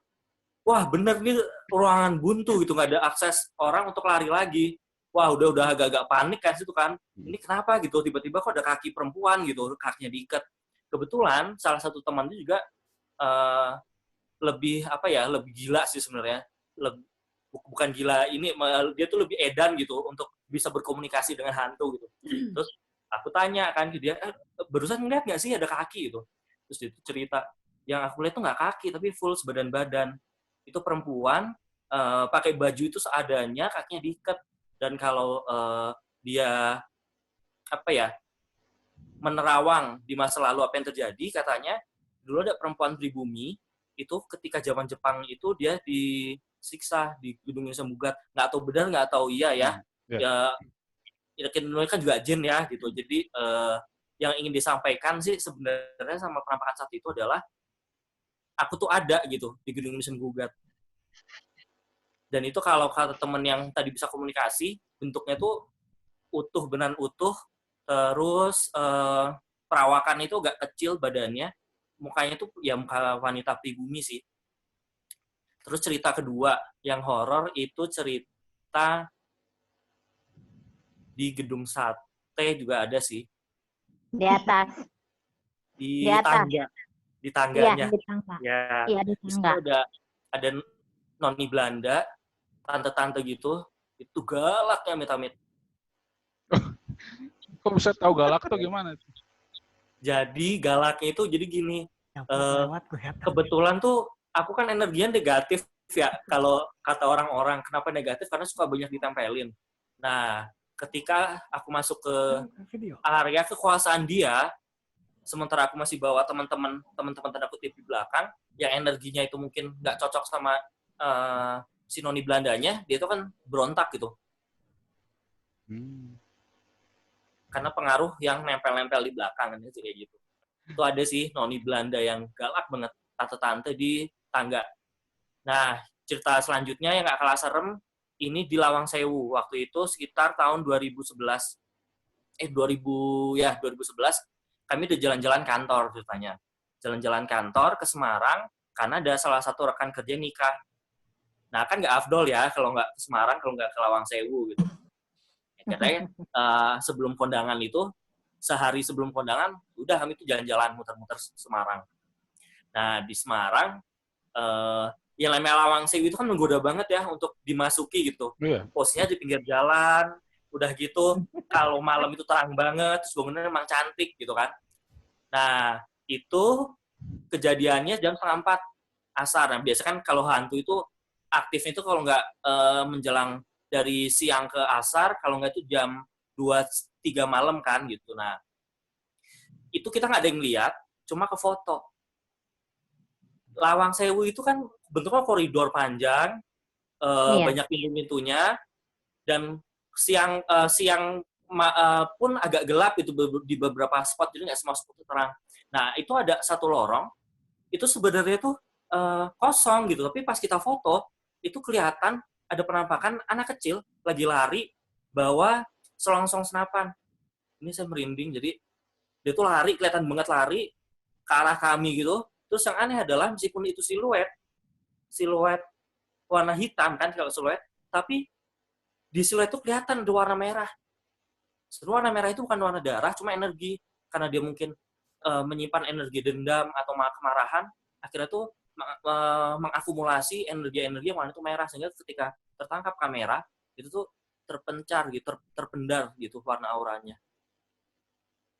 wah bener nih ruangan buntu gitu, nggak ada akses orang untuk lari lagi. Wah udah agak-agak panik kan situ kan. Ini kenapa gitu, tiba-tiba kok ada kaki perempuan gitu, kakinya diikat. Kebetulan salah satu teman itu juga lebih gila sih sebenarnya. Bukan gila ini, dia tuh lebih edan gitu untuk bisa berkomunikasi dengan hantu gitu. Terus aku tanya kan ke dia, barusan ngeliat nggak sih ada kaki gitu. Terus dia cerita, yang aku lihat tuh nggak kaki tapi full sebadan-badan. Itu perempuan pakai baju itu seadanya, kakinya diikat. Dan kalau dia menerawang di masa lalu apa yang terjadi, katanya dulu ada perempuan pribumi itu ketika zaman Jepang itu dia disiksa di Gedung Indonesia Menggugat. Nggak tahu benar, nggak tahu iya ya. Ya kan juga jin ya gitu. Jadi yang ingin disampaikan sih sebenarnya sama penampakan satu itu adalah aku tuh ada gitu di Gedung Indonesia Menggugat. Dan itu kalau kata teman yang tadi bisa komunikasi, bentuknya tuh benar utuh, terus perawakan itu agak kecil badannya, mukanya tuh ya muka wanita pribumi sih. Terus cerita kedua yang horor itu cerita di Gedung Sate juga ada sih. Di atas. Di tangga. Di tangganya. Iya, di tangga. Ya. Iya, di tangga. Ada noni Belanda, tante-tante gitu, itu galaknya amit-amit. Kok bisa tahu galak tuh gimana? Jadi galaknya itu jadi gini, kebetulan tuh aku kan energinya negatif ya, kalau kata orang-orang, kenapa negatif? Karena suka banyak ditempelin. Nah, ketika aku masuk ke area kekuasaan dia, sementara aku masih bawa teman-teman tanda kutip di belakang, yang energinya itu mungkin nggak cocok sama si noni Belandanya, dia itu kan berontak gitu. Karena pengaruh yang nempel-nempel di belakang, kan, kayak gitu. Itu ada sih noni Belanda yang galak banget, tante-tante di tangga. Nah, cerita selanjutnya yang nggak kalah serem, ini di Lawang Sewu. Waktu itu sekitar tahun 2011. 2011, kami udah jalan-jalan kantor ceritanya. Jalan-jalan kantor ke Semarang, karena ada salah satu rekan kerja nikah. Nah, kan nggak afdol ya, kalau nggak ke Semarang, kalau nggak ke Lawang Sewu, gitu. Katanya, sebelum kondangan itu, sehari sebelum kondangan, udah kami tuh jalan-jalan, muter-muter Semarang. Nah, di Semarang, yang namanya Lawang Sewu itu kan menggoda banget ya untuk dimasuki gitu. Posnya di pinggir jalan, udah gitu kalau malam itu terang banget, terus bangunannya memang cantik gitu kan. Nah, itu kejadiannya jam 3:30 asar. Nah, biasa kan kalau hantu itu aktifnya itu kalau nggak menjelang dari siang ke asar, kalau nggak itu jam 2-3 malam kan gitu. Nah, itu kita nggak ada yang lihat, cuma ke foto. Lawang Sewu itu kan bentuknya koridor panjang, banyak pintu-pintunya, dan siang pun agak gelap itu di beberapa spot, jadi nggak semua spot itu terang. Nah, itu ada satu lorong, itu sebenarnya tuh kosong gitu, tapi pas kita foto, itu kelihatan ada penampakan anak kecil lagi lari bawa selongsong senapan. Ini saya merinding, jadi dia tuh lari, kelihatan banget lari ke arah kami gitu. Terus yang aneh adalah meskipun itu siluet warna hitam kan kalau siluet, tapi di siluet itu kelihatan ada warna merah. Warna merah itu bukan warna darah, cuma energi. Karena dia mungkin menyimpan energi dendam atau kemarahan, akhirnya tuh mengakumulasi energi-energi yang warna itu merah, sehingga ketika tertangkap kamera, itu tuh terpencar gitu, terpendar gitu warna auranya.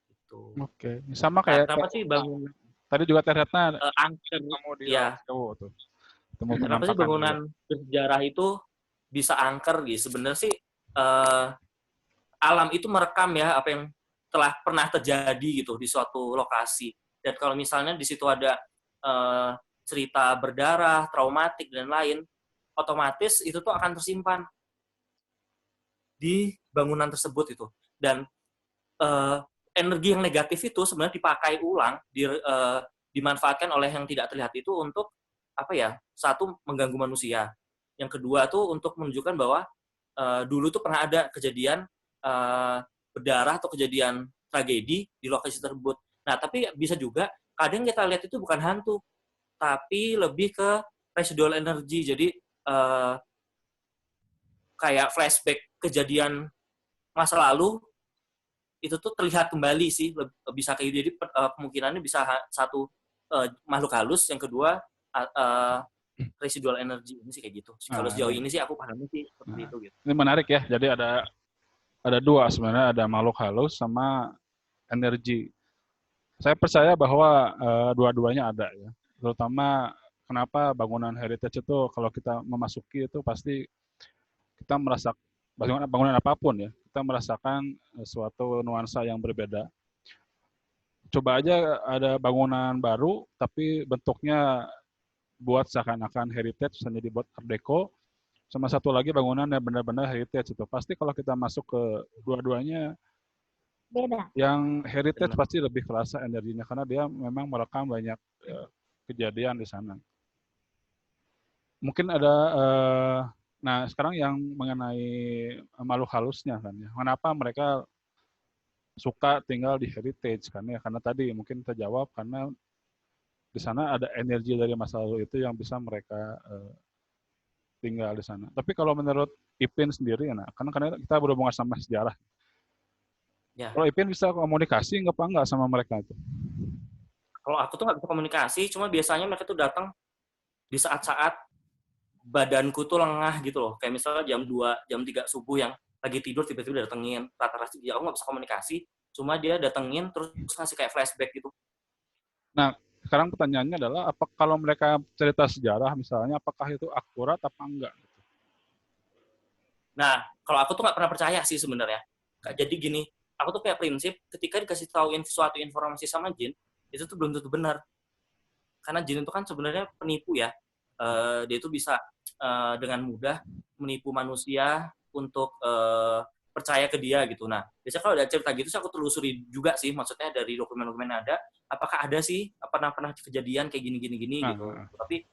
Gitu. Oke, sama kayak kenapa sih bangunan tadi juga ternyata angker di ya. tuh. Kenapa sih bangunan bersejarah itu bisa angker gitu? Sebenarnya sih alam itu merekam ya apa yang telah pernah terjadi gitu di suatu lokasi. Dan kalau misalnya di situ ada cerita berdarah, traumatik dan lain, otomatis itu tuh akan tersimpan di bangunan tersebut itu. Dan energi yang negatif itu sebenarnya dipakai ulang, dimanfaatkan oleh yang tidak terlihat itu untuk apa ya? Satu, mengganggu manusia. Yang kedua tuh untuk menunjukkan bahwa dulu tuh pernah ada kejadian berdarah atau kejadian tragedi di lokasi tersebut. Nah, tapi bisa juga kadang kita lihat itu bukan hantu, tapi lebih ke residual energy. Jadi kayak flashback kejadian masa lalu itu tuh terlihat kembali sih, bisa kayak jadi kemungkinannya bisa satu makhluk halus, yang kedua residual energy. Ini sih kayak gitu. Kalau sejauh ini sih aku pahamnya sih seperti itu gitu. Ini menarik ya. Jadi ada dua sebenarnya, ada makhluk halus sama energi. Saya percaya bahwa dua-duanya ada ya. Terutama kenapa bangunan heritage itu kalau kita memasuki itu pasti kita merasa bangunan apapun ya, kita merasakan suatu nuansa yang berbeda. Coba aja ada bangunan baru tapi bentuknya buat seakan-akan heritage, hanya dibuat art deco, sama satu lagi bangunan yang benar-benar heritage itu. Pasti kalau kita masuk ke dua-duanya beda. Yang heritage pasti lebih kerasa energinya karena dia memang merekam banyak kejadian di sana. Mungkin ada nah sekarang yang mengenai makhluk halusnya kan ya. Kenapa mereka suka tinggal di heritage kan ya? Karena tadi mungkin terjawab karena di sana ada energi dari masa lalu itu yang bisa mereka tinggal di sana. Tapi kalau menurut Ipin sendiri, nah karena kita berhubungan sama sejarah. Ya. Kalau Ipin bisa komunikasi nggak sama mereka itu? Kalau aku tuh nggak bisa komunikasi, cuma biasanya mereka tuh datang di saat-saat badanku tuh lengah gitu loh. Kayak misalnya jam 2, jam 3 subuh yang lagi tidur tiba-tiba datengin. Rata-rata dia aku nggak bisa komunikasi, cuma dia datengin terus ngasih kayak flashback gitu. Nah, sekarang pertanyaannya adalah apa kalau mereka cerita sejarah misalnya apakah itu akurat apa enggak? Nah, kalau aku tuh nggak pernah percaya sih sebenarnya. Jadi gini, aku tuh kayak prinsip ketika dikasih tahu suatu informasi sama jin, itu tuh belum tentu benar. Karena jin itu kan sebenarnya penipu ya. Dia itu bisa dengan mudah menipu manusia untuk percaya ke dia gitu. Nah, biasanya kalau ada cerita gitu sih aku telusuri juga sih, maksudnya dari dokumen-dokumen yang ada, apakah ada sih pernah kejadian kayak gini gitu. Tapi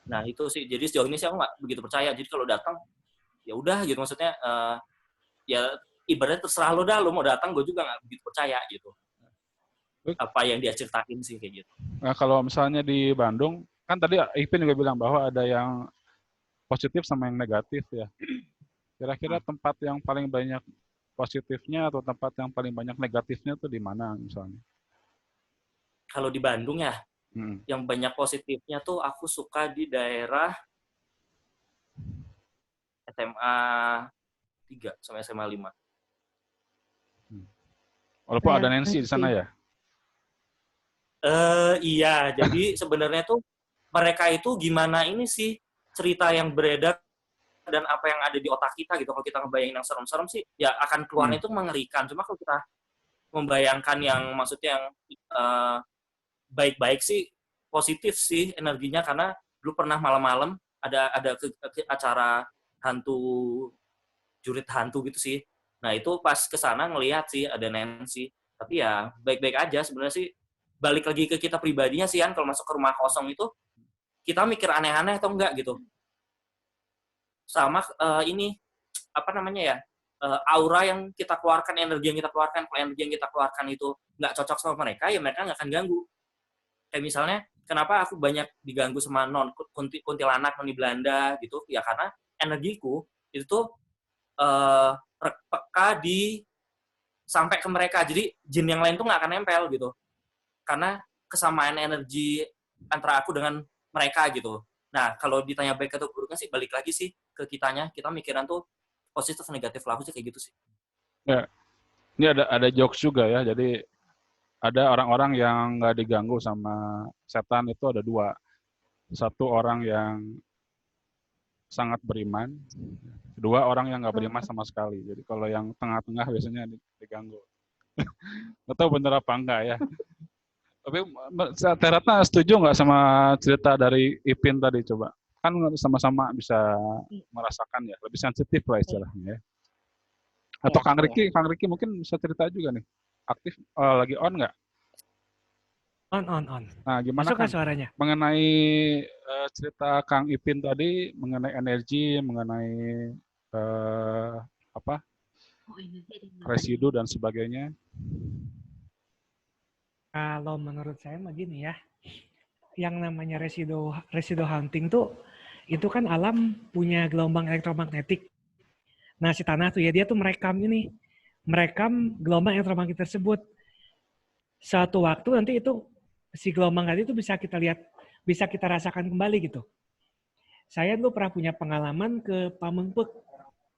nah itu sih, jadi sejauh ini sih aku nggak begitu percaya. Jadi kalau datang ya udah gitu, maksudnya ya ibaratnya terserah lo dah, lo mau datang gue juga nggak begitu percaya gitu. Apa yang dia ceritain sih kayak gitu. Nah, kalau misalnya di Bandung, kan tadi Ipin juga bilang bahwa ada yang positif sama yang negatif ya. Kira-kira tempat yang paling banyak positifnya atau tempat yang paling banyak negatifnya tuh di mana misalnya? Kalau di Bandung ya, yang banyak positifnya tuh aku suka di daerah SMA 3 sampai SMA 5. Walaupun ada Nancy di sana ya? Iya, jadi sebenarnya tuh mereka itu gimana ini sih cerita yang beredar dan apa yang ada di otak kita gitu. Kalau kita ngebayangin yang serem-serem sih, ya akan keluar itu mengerikan. Cuma kalau kita membayangkan yang maksudnya yang baik-baik sih, positif sih energinya, karena dulu pernah malam-malam ada acara hantu, jurit hantu gitu sih. Nah itu pas kesana ngelihat sih ada Nancy. Tapi ya baik-baik aja sebenarnya sih. Balik lagi ke kita pribadinya sih kan, kalau masuk ke rumah kosong itu kita mikir aneh-aneh atau enggak gitu. Sama ini apa namanya ya, aura yang kita keluarkan, energi yang kita keluarkan. Kalau energi yang kita keluarkan itu nggak cocok sama mereka, ya mereka nggak akan ganggu. Kayak misalnya kenapa aku banyak diganggu sama kuntilanak, noni Belanda gitu, ya karena energiku itu tuh peka sampai ke mereka. Jadi jin yang lain tuh nggak akan nempel gitu. Karena kesamaan energi antara aku dengan mereka gitu. Nah, kalau ditanya baik atau buruknya sih balik lagi sih ke kitanya. Kita mikiran tuh positif negatif lah, aku sih kayak gitu sih. Ya. Ini ada jokes juga ya. Jadi ada orang-orang yang nggak diganggu sama setan itu ada dua. Satu orang yang sangat beriman, kedua orang yang nggak beriman sama sekali. Jadi kalau yang tengah-tengah biasanya diganggu. Nggak tahu bener apa enggak ya. Tapi Teratna setuju nggak sama cerita dari Ipin tadi coba? Kan sama-sama bisa merasakan ya, lebih sensitif lah istilahnya ya. Atau Kang Riki mungkin bisa cerita juga nih. Aktif lagi on nggak? On. Nah, gimana Masuk kan suaranya? mengenai cerita Kang Ipin tadi mengenai energi, mengenai residu dan sebagainya? Kalau menurut saya begini ya, yang namanya residu hunting tuh, itu kan alam punya gelombang elektromagnetik. Nah si tanah tuh ya, dia tuh merekam gelombang elektromagnetik tersebut. Suatu waktu nanti itu si gelombang tadi itu bisa kita lihat, bisa kita rasakan kembali gitu. Saya dulu pernah punya pengalaman ke Pamengpeuk,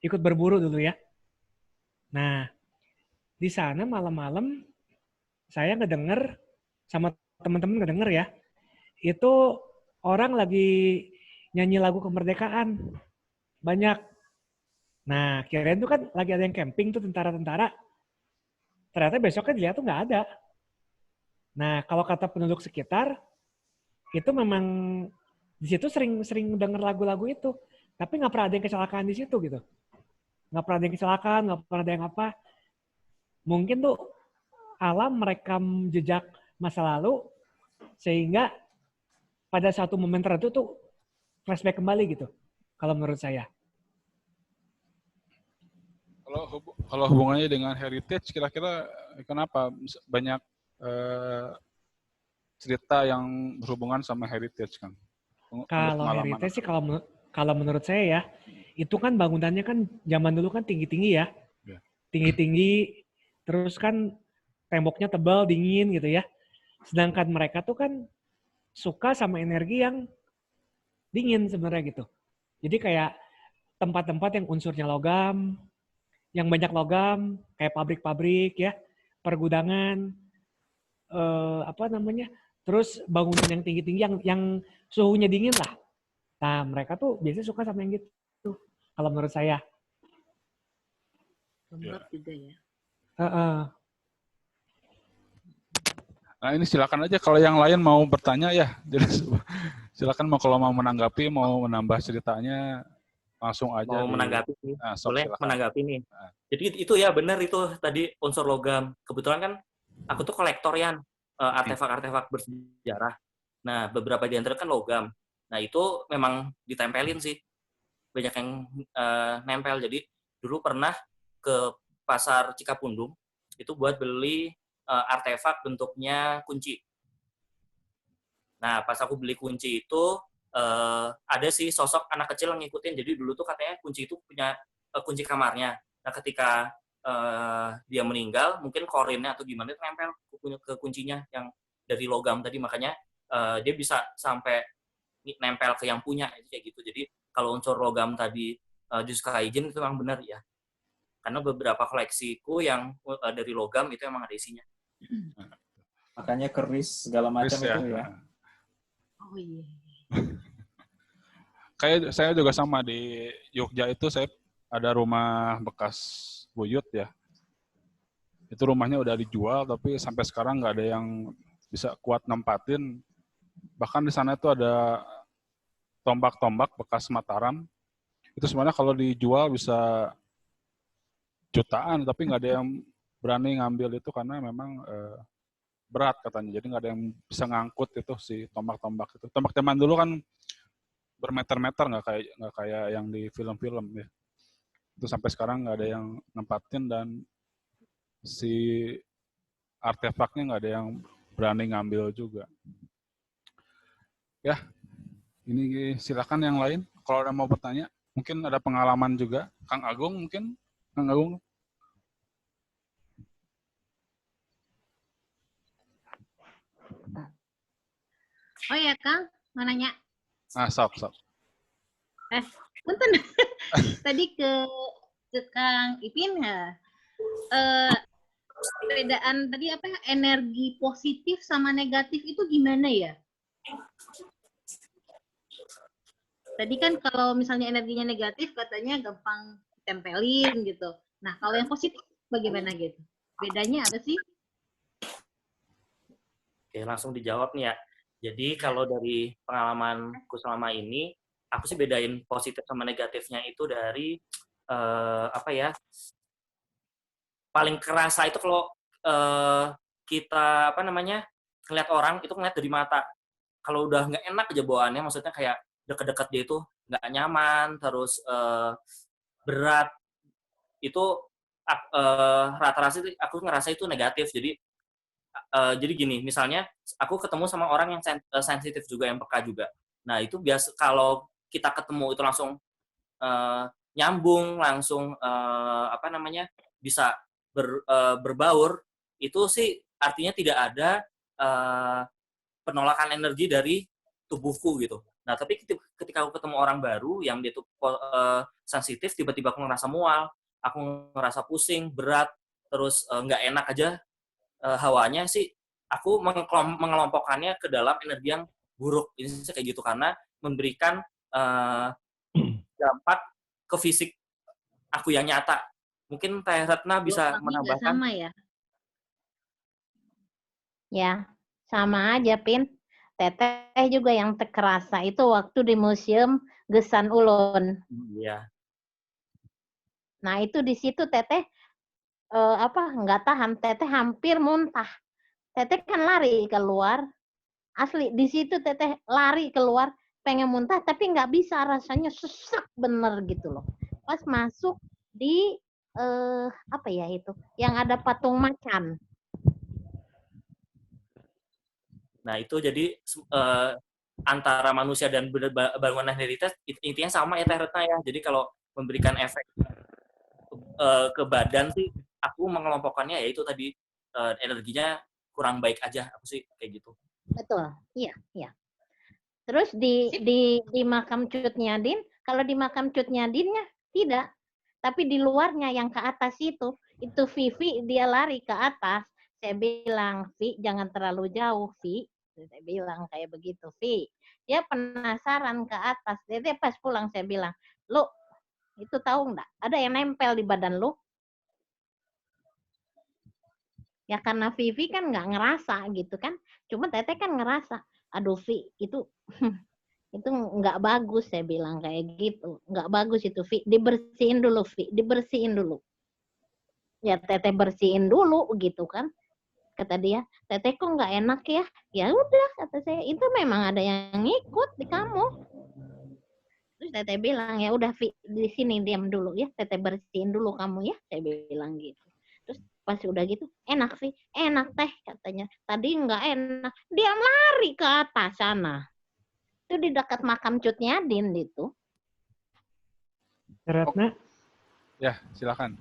ikut berburu dulu ya. Nah di sana malam-malam saya ngedenger sama teman-teman ngedenger ya, itu orang lagi nyanyi lagu kemerdekaan banyak. Nah kirain tuh kan lagi ada yang camping tuh tentara-tentara, ternyata besoknya dilihat tuh nggak ada. Nah kalau kata penduduk sekitar itu memang di situ sering denger lagu-lagu itu, tapi nggak pernah ada yang kecelakaan di situ gitu, nggak pernah ada yang kecelakaan, nggak pernah ada yang apa. Mungkin tuh alam merekam jejak masa lalu sehingga pada satu momen tertentu tuh flashback kembali gitu. Kalau menurut saya. Kalau hubungannya dengan heritage, kira-kira kenapa banyak cerita yang berhubungan sama heritage kan? Kalau heritage sih kalau menurut saya ya, itu kan bangunannya kan zaman dulu kan tinggi-tinggi ya. Tinggi-tinggi, terus kan temboknya tebal, dingin gitu ya. Sedangkan mereka tuh kan suka sama energi yang dingin sebenarnya gitu. Jadi kayak tempat-tempat yang unsurnya logam, yang banyak logam, kayak pabrik-pabrik ya, pergudangan, terus bangunan yang tinggi-tinggi yang suhunya dingin lah. Nah, mereka tuh biasanya suka sama yang gitu. Kalau menurut saya. Lembab juga ya. Nah, ini silakan aja kalau yang lain mau bertanya ya. Jadi silakan kalau mau menanggapi, mau menambah ceritanya langsung aja. Mau menanggapi sih. Boleh silakan. menanggapi nih. Jadi itu ya benar itu tadi unsur logam. Kebetulan kan aku tuh kolektor ya artefak-artefak bersejarah. Nah, beberapa di antara kan logam. Nah, itu memang ditempelin sih. Banyak yang nempel. Jadi dulu pernah ke pasar Cikapundung itu buat beli artefak bentuknya kunci. Nah, pas aku beli kunci itu ada sih sosok anak kecil yang ngikutin. Jadi dulu tuh katanya kunci itu punya kunci kamarnya. Nah, ketika dia meninggal, mungkin korinnya atau gimana itu nempel ke kuncinya yang dari logam tadi. Makanya dia bisa sampai nempel ke yang punya itu kayak gitu. Jadi kalau unsur logam tadi disukai jin itu memang benar ya. Karena beberapa koleksiku yang dari logam itu emang ada isinya. Makanya keris segala macam itu ya. Oh iya. Kayak saya juga sama di Jogja itu saya ada rumah bekas buyut ya. Itu rumahnya udah dijual tapi sampai sekarang nggak ada yang bisa kuat nempatin. Bahkan di sana itu ada tombak-tombak bekas Mataram. Itu sebenarnya kalau dijual bisa jutaan tapi nggak ada yang berani ngambil itu karena memang berat katanya. Jadi nggak ada yang bisa ngangkut itu si tombak-tombak itu. Tombak zaman dulu kan bermeter-meter nggak kayak yang di film-film ya. Itu sampai sekarang nggak ada yang nempatin dan si artefaknya nggak ada yang berani ngambil juga. Ya, ini silakan yang lain. Kalau ada mau bertanya, mungkin ada pengalaman juga. Kang Agung mungkin, Kang Agung. Oh ya Kang, mau nanya. Sok. Punten. Tadi ke Kang Ipin ya. Perbedaan tadi apa energi positif sama negatif itu gimana ya? Tadi kan kalau misalnya energinya negatif katanya gampang tempelin gitu. Nah, kalau yang positif bagaimana gitu? Bedanya apa sih? Oke, langsung dijawab nih ya. Jadi kalau dari pengalamanku selama ini, aku sih bedain positif sama negatifnya itu dari apa ya? Paling kerasa itu kalau kita apa namanya ngeliat orang itu ngeliat dari mata. Kalau udah nggak enak aja bawaannya, maksudnya kayak deket-deket dia itu nggak nyaman, terus berat itu rata-rata aku ngerasa itu negatif. Jadi gini, misalnya aku ketemu sama orang yang sensitif juga, yang peka juga. Nah itu biasa kalau kita ketemu itu langsung nyambung, langsung apa namanya bisa berbaur, itu sih artinya tidak ada penolakan energi dari tubuhku gitu. Nah tapi ketika aku ketemu orang baru yang dia tuh sensitif, tiba-tiba aku ngerasa mual, aku ngerasa pusing, berat, terus nggak enak aja hawanya sih, aku mengelompokkannya ke dalam energi yang buruk. Ini kayak gitu karena memberikan dampak ke fisik aku yang nyata. Mungkin Teh Retna bisa menambahkan. Sama ya? Ya, sama aja, Pin. Teteh juga yang terkerasa itu waktu di Museum Gesan Ulun. Iya. Nah, itu di situ Teteh nggak tahan, Teteh hampir muntah. Teteh kan lari keluar. Asli, di situ Teteh lari keluar, pengen muntah, tapi nggak bisa, rasanya sesak bener gitu loh. Pas masuk di, apa ya itu, yang ada patung macan. Nah, itu jadi antara manusia dan bangunan heritage, intinya sama ya Teh Retna ya. Jadi kalau memberikan efek ke badan sih, aku mengelompokkannya ya itu tadi, energinya kurang baik aja, aku sih kayak gitu. Betul, iya. Terus di makam Cut Nyadin, kalau di makam Cut Nyadinnya tidak, tapi di luarnya yang ke atas itu Vivi dia lari ke atas. Saya bilang, Vi, jangan terlalu jauh, Vi. Saya bilang kayak begitu, Vi. Dia penasaran ke atas. Dia pas pulang saya bilang, lu itu tahu nggak? Ada yang nempel di badan lu? Ya karena Vivi kan nggak ngerasa gitu kan. Cuma Teteh kan ngerasa. Aduh Vi, itu itu nggak bagus saya bilang kayak gitu. Nggak bagus itu Vi. Dibersihin dulu Vi, dibersihin dulu. Ya Teteh bersihin dulu gitu kan. Kata dia, Teteh kok nggak enak ya? Ya udah kata saya, itu memang ada yang ngikut di kamu. Terus Teteh bilang, ya udah Vi, di sini diam dulu ya, Teteh bersihin dulu kamu ya, saya bilang gitu. Terus pas udah gitu, enak Vi, enak Teh katanya. Tadi nggak enak, dia lari ke atas sana. Itu di dekat makam Cutnya Din itu. Ratna. Ya, silakan.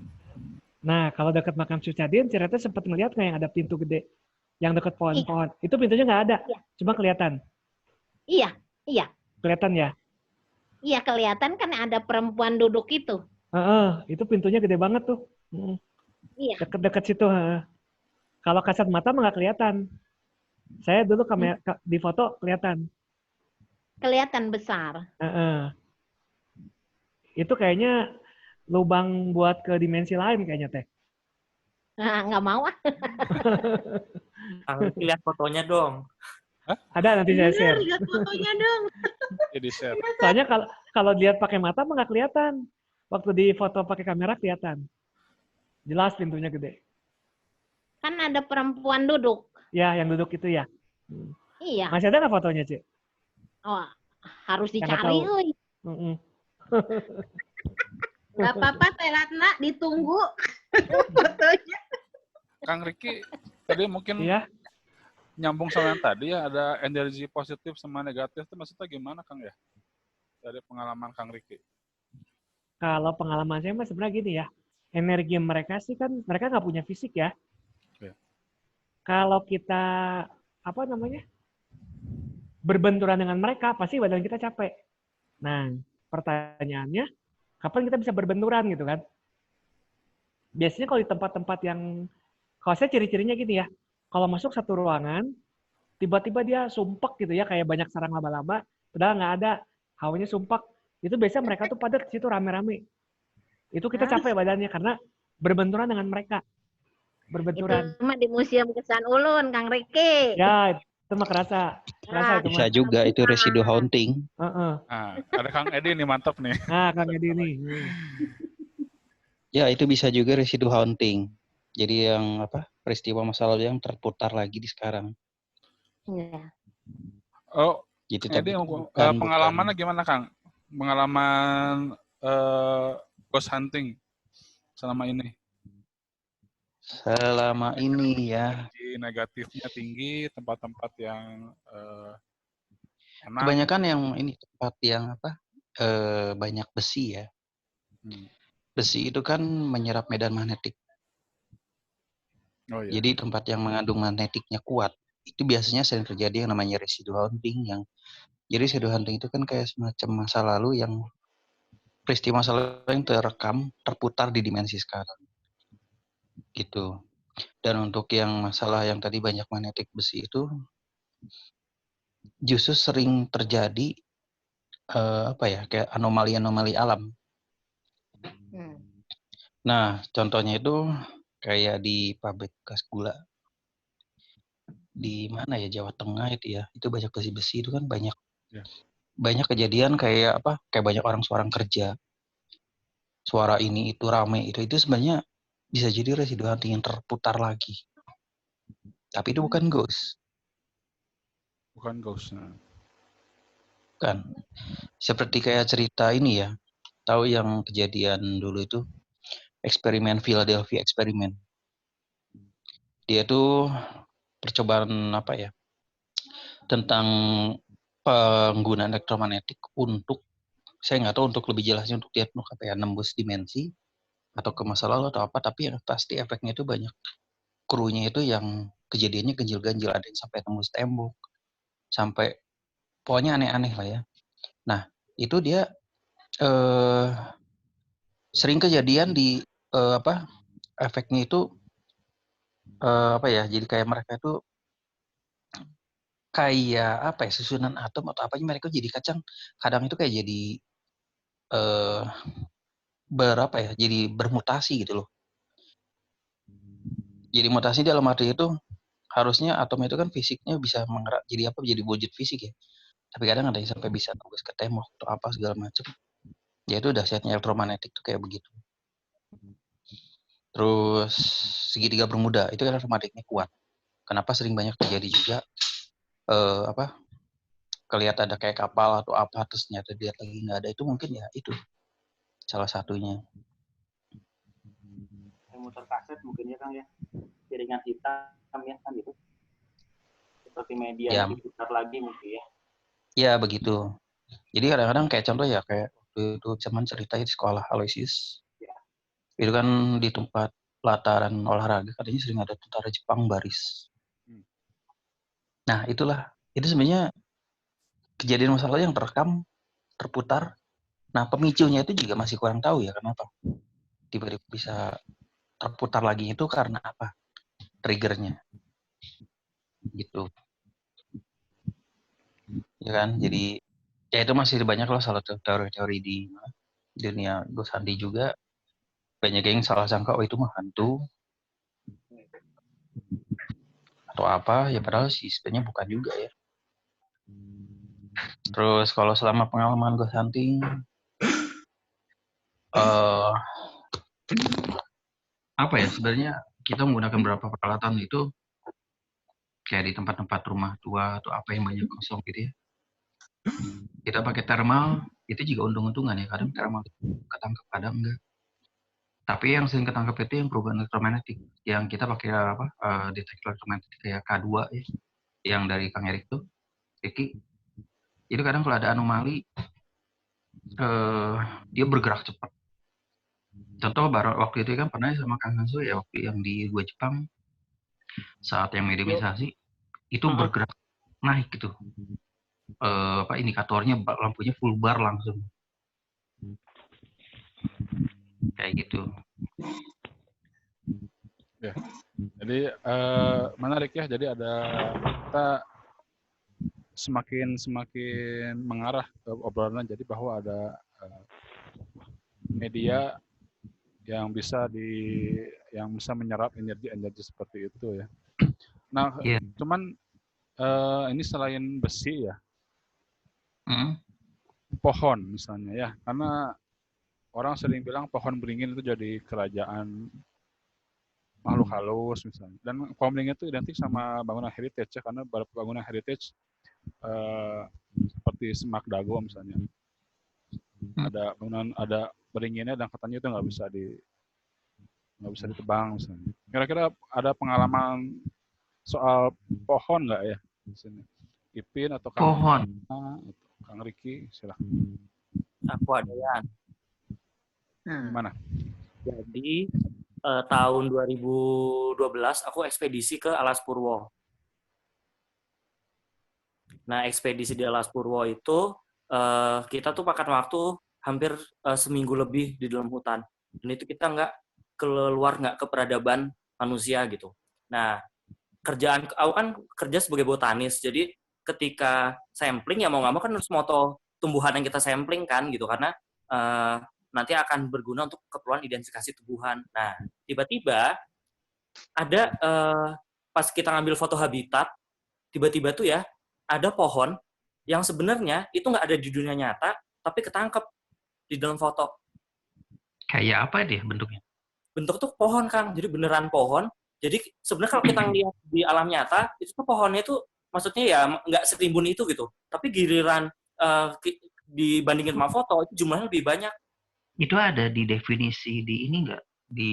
Nah, kalau dekat makam Cucadin, Ciratnya sempat ngeliat nggak yang ada pintu gede? Yang dekat pohon-pohon. Iya. Itu pintunya nggak ada, iya. Cuma kelihatan. Iya, iya. Kelihatan ya? Iya, kelihatan kan ada perempuan duduk itu. Itu pintunya gede banget tuh. Iya. Dekat-dekat situ. Kalau kasat mata mah nggak kelihatan. Saya dulu di foto kelihatan. Kelihatan besar. Itu kayaknya lubang buat ke dimensi lain kayaknya Teh. Nah, nggak mau. Lihat fotonya dong. Hah? Ada nanti saya share. Lihat fotonya dong. Jadi share. Soalnya kalau lihat pakai mata mah nggak kelihatan. Waktu di foto pakai kamera kelihatan. Jelas pintunya gede. Kan ada perempuan duduk. Ya, yang duduk itu ya. Iya. Masih ada nggak fotonya, Cik? Oh, harus dicari. Gak apa-apa, Teh Ratna, ditunggu fotonya. Kang Riki, tadi mungkin nyambung sama yang tadi ya, ada energi positif sama negatif itu maksudnya gimana Kang ya? Dari pengalaman Kang Riki. Kalau pengalaman saya mas sebenarnya gini ya, energi mereka sih kan mereka nggak punya fisik ya. Kalau kita berbenturan dengan mereka pasti badan kita capek. Nah pertanyaannya kapan kita bisa berbenturan gitu kan? Biasanya kalau di tempat-tempat yang kalau saya ciri-cirinya gini ya, kalau masuk satu ruangan tiba-tiba dia sumpek gitu ya kayak banyak sarang laba-laba, padahal nggak ada, hawanya sumpek. Itu biasanya mereka tuh pada ke situ rame-rame. Itu kita capek badannya karena berbenturan dengan mereka. Berbenturan. Itu mah di Museum Kesan Ulun, Kang Riki. Ya, itu mah kerasa itu bisa juga itu residu haunting. Ada Kang Edi nih, mantap nih. Kang Edi nih. Ya, itu bisa juga residu haunting. Jadi yang peristiwa masa lalu yang terputar lagi di sekarang. Iya. Oh, gitu Edi, pengalamannya gimana Kang? Pengalaman ghost hunting selama ini? Selama ini ya. Negatifnya tinggi, tempat-tempat yang enak. Kebanyakan yang ini tempat yang banyak besi ya. Besi itu kan menyerap medan magnetik. Oh, iya. Jadi tempat yang mengandung magnetiknya kuat itu biasanya sering terjadi yang namanya residu haunting jadi residu haunting itu kan kayak semacam masa lalu yang peristiwa masa lalu yang terekam terputar di dimensi sekarang gitu. Dan untuk yang masalah yang tadi banyak magnetik besi itu justru sering terjadi kayak anomali-anomali alam. Nah, contohnya itu kayak di pabrik bekas gula di mana ya, Jawa Tengah itu ya, itu banyak besi-besi itu kan banyak kejadian kayak banyak orang kerja, suara ini itu rame itu sebenarnya bisa jadi residu haunting yang terputar lagi, tapi itu bukan ghost. Kan seperti kayak cerita ini ya, tahu yang kejadian dulu itu eksperimen Philadelphia eksperimen. Dia tuh percobaan tentang penggunaan elektromagnetik untuk, saya nggak tahu untuk lebih jelasnya, untuk dia nembus dimensi atau ke masa lalu atau apa, tapi yang pasti efeknya itu banyak krunya itu yang kejadiannya ganjil-ganjil, ada yang sampai tembus tembok, sampai pokoknya aneh-aneh lah ya. Nah itu dia sering kejadian di efeknya itu jadi kayak mereka itu kayak apa ya, susunan atom atau apanya mereka jadi kacang. Kadang itu kayak jadi berapa ya? Jadi bermutasi gitu loh. Jadi mutasi dalam arti itu harusnya atom itu kan fisiknya bisa jadi apa? Jadi wujud fisik ya. Tapi kadang ada yang sampai bisa tembus ke tembok atau apa segala macam. Ya itu dahsyatnya elektromagnetik tuh kayak begitu. Terus segitiga bermuda itu elektromagnetiknya kuat. Kenapa sering banyak terjadi juga kelihatan ada kayak kapal atau apa terus ternyata dia lagi nggak ada, itu mungkin ya itu salah satunya. Muter kaset mungkin ya Kang ya, jaringan hitam ya kan gitu, seperti media Ya. diputar lagi mungkin ya. Ya begitu. Jadi kadang-kadang kayak contoh ya kayak waktu itu cuman cerita di sekolah Aloysius. Ya. Itu kan di tempat pelataran olahraga katanya sering ada tentara Jepang baris. Nah itulah, itu sebenarnya kejadian masalah yang terekam, terputar. Nah pemicunya itu juga masih kurang tahu ya kenapa tiba-tiba bisa terputar lagi, itu karena apa triggernya gitu ya kan. Jadi ya itu masih banyak lah salah satu teori-teori di dunia Ghost Hunting juga, banyak yang salah sangka oh itu mah hantu atau apa ya, padahal sih sebenarnya bukan juga ya. Terus kalau selama pengalaman Ghost Hunting apa ya, sebenarnya kita menggunakan beberapa peralatan itu kayak di tempat-tempat rumah tua atau apa yang banyak kosong gitu ya. Kita pakai thermal itu juga untung-untungan ya, kadang thermal ketangkep kadang enggak. Tapi yang sering ketangkep itu yang perubahan elektromagnetik, yang kita pakai detektor elektromagnetik kayak K2 ya, yang dari Kang Erik tuh, Ricky. Itu kadang kalau ada anomali dia bergerak cepat. Contoh baru waktu itu kan pernah sama Kang Hanso ya, waktu yang di Gua Jepang saat yang mediumisasi itu bergerak naik gitu. Indikatornya lampunya full bar langsung. Kayak gitu. Ya. Jadi menarik ya. Jadi ada kita semakin mengarah ke obrolan jadi bahwa ada media yang bisa menyerap energi seperti itu ya. Nah, cuman ini selain besi ya, pohon misalnya ya, karena orang sering bilang pohon beringin itu jadi kerajaan makhluk halus misalnya. Dan pohon beringin itu identik sama bangunan heritage ya, karena bangunan heritage seperti Semak Dago misalnya. Ada bangunan, ada beringinnya dan katanya itu nggak bisa ditebang misalnya. Kira-kira ada pengalaman soal pohon nggak ya di sini? Ipin atau Pohon. Kang Riki, silakan. Aku ada ya. Gimana? Jadi tahun 2012 aku ekspedisi ke Alas Purwo. Nah, ekspedisi di Alas Purwo itu kita tuh makan waktu hampir seminggu lebih di dalam hutan. Dan itu kita nggak ke peradaban manusia gitu. Nah, aku kan kerja sebagai botanis, jadi ketika sampling ya mau nggak mau kan harus moto tumbuhan yang kita sampling kan gitu, karena nanti akan berguna untuk keperluan identifikasi tumbuhan. Nah, tiba-tiba ada pas kita ngambil foto habitat, tiba-tiba tuh ya ada pohon yang sebenarnya itu nggak ada di dunia nyata, tapi ketangkep di dalam foto. Kayak apa dia bentuknya? Bentuk tuh pohon, Kang. Jadi beneran pohon. Jadi sebenarnya kalau kita lihat di alam nyata, itu tuh pohonnya itu maksudnya ya nggak serimbun itu gitu. Tapi giliran dibandingin sama foto, itu jumlahnya lebih banyak. Itu ada di definisi di ini nggak? Di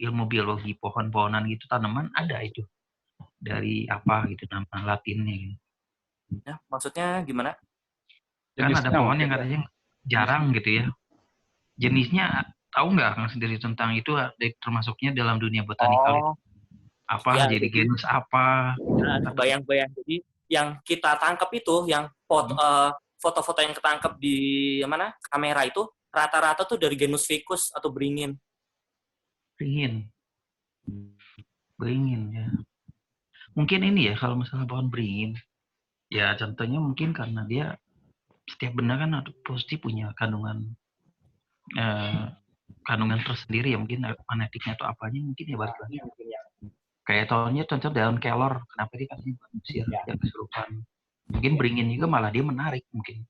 ilmu biologi pohon-pohonan gitu, tanaman ada itu. Dari apa gitu nama latinnya gitu. Ya, maksudnya gimana? Kan ada pohon yang katanya jarang gitu ya. Jenisnya tahu nggak Kang sendiri tentang itu, termasuknya dalam dunia botanikal? Apa ya, jadi genus apa? Nah, bayang-bayang. Jadi yang kita tangkap itu, yang foto-foto yang ketangkep di mana kamera itu rata-rata tuh dari genus ficus atau beringin. Beringin ya. Mungkin ini ya kalau misalnya pohon beringin, Ya contohnya mungkin karena dia setiap benda kan pasti punya kandungan tersendiri ya, mungkin magnetiknya atau apanya mungkin ya balik lagi. Kayak contoh daun kelor, kenapa dia katanya manusia yang kesurupan. Mungkin beringin juga malah dia menarik mungkin.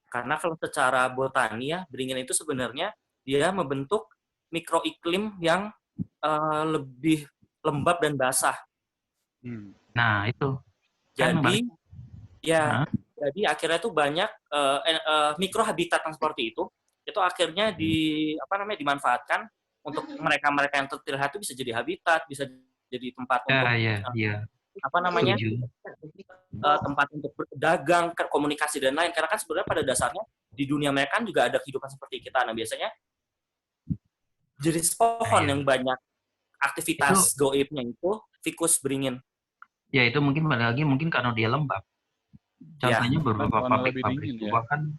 Karena kalau secara botani ya, beringin itu sebenarnya dia membentuk mikroiklim yang lebih lembab dan basah. Nah itu. Jadi jadi akhirnya tuh banyak mikrohabitat yang seperti itu akhirnya dimanfaatkan untuk mereka-mereka yang terlihat itu bisa jadi habitat, bisa jadi tempat untuk tempat untuk berdagang, komunikasi dan lain. Karena kan sebenarnya pada dasarnya di dunia mereka kan juga ada kehidupan seperti kita. Nah biasanya jenis pohon yang banyak aktivitas goibnya itu ficus beringin. Ya itu mungkin karena dia lembab. Contohnya beberapa pabrik-pabrik tua kan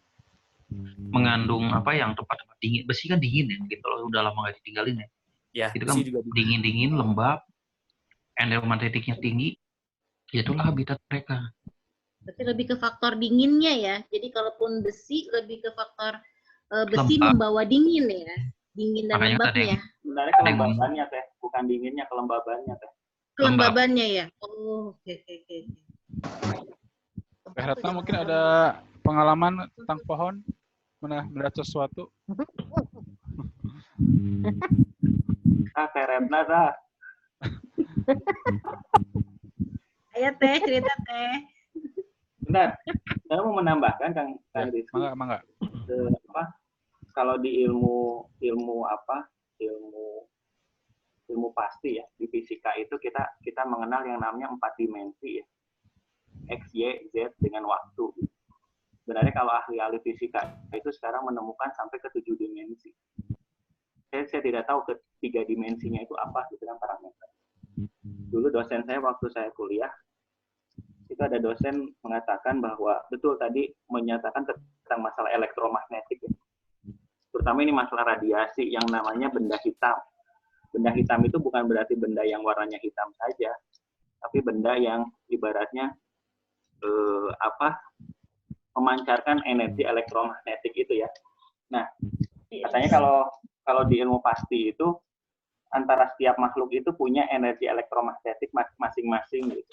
mengandung yang tempat-tempat dingin. Besi kan dingin ya, mungkin kalau udah lama nggak ditinggalin ya. Ya itu kan dingin, lembab, elektromagnetiknya tinggi. Itulah habitat mereka. Berarti lebih ke faktor dinginnya ya. Jadi kalaupun besi lebih ke faktor besi membawa dingin ya. Dingin dan lembabnya. Sebenarnya kelembabannya teh, bukan dinginnya, kelembabannya teh. Kelembabannya ya. Oh, oke. Retna mungkin ada pengalaman tentang pohon, melihat sesuatu. Teh Retna dah. Ayo teh, cerita teh. Bentar, saya mau menambahkan Kang Rizky. Mangga. Kalau di ilmu pasti ya, di fisika itu kita mengenal yang namanya 4 dimensi ya. X, Y, Z dengan waktu. Sebenarnya kalau ahli-ahli fisika itu sekarang menemukan sampai ke 7 dimensi. Saya tidak tahu ke 3 dimensinya itu apa gitu kan parameter. Dulu dosen saya waktu saya kuliah, itu ada dosen mengatakan bahwa betul tadi menyatakan tentang masalah elektromagnetik ya. Terutama ini masalah radiasi yang namanya benda hitam. Benda hitam itu bukan berarti benda yang warnanya hitam saja, tapi benda yang ibaratnya memancarkan energi elektromagnetik itu ya. Nah, katanya kalau di ilmu pasti itu antara setiap makhluk itu punya energi elektromagnetik masing-masing gitu.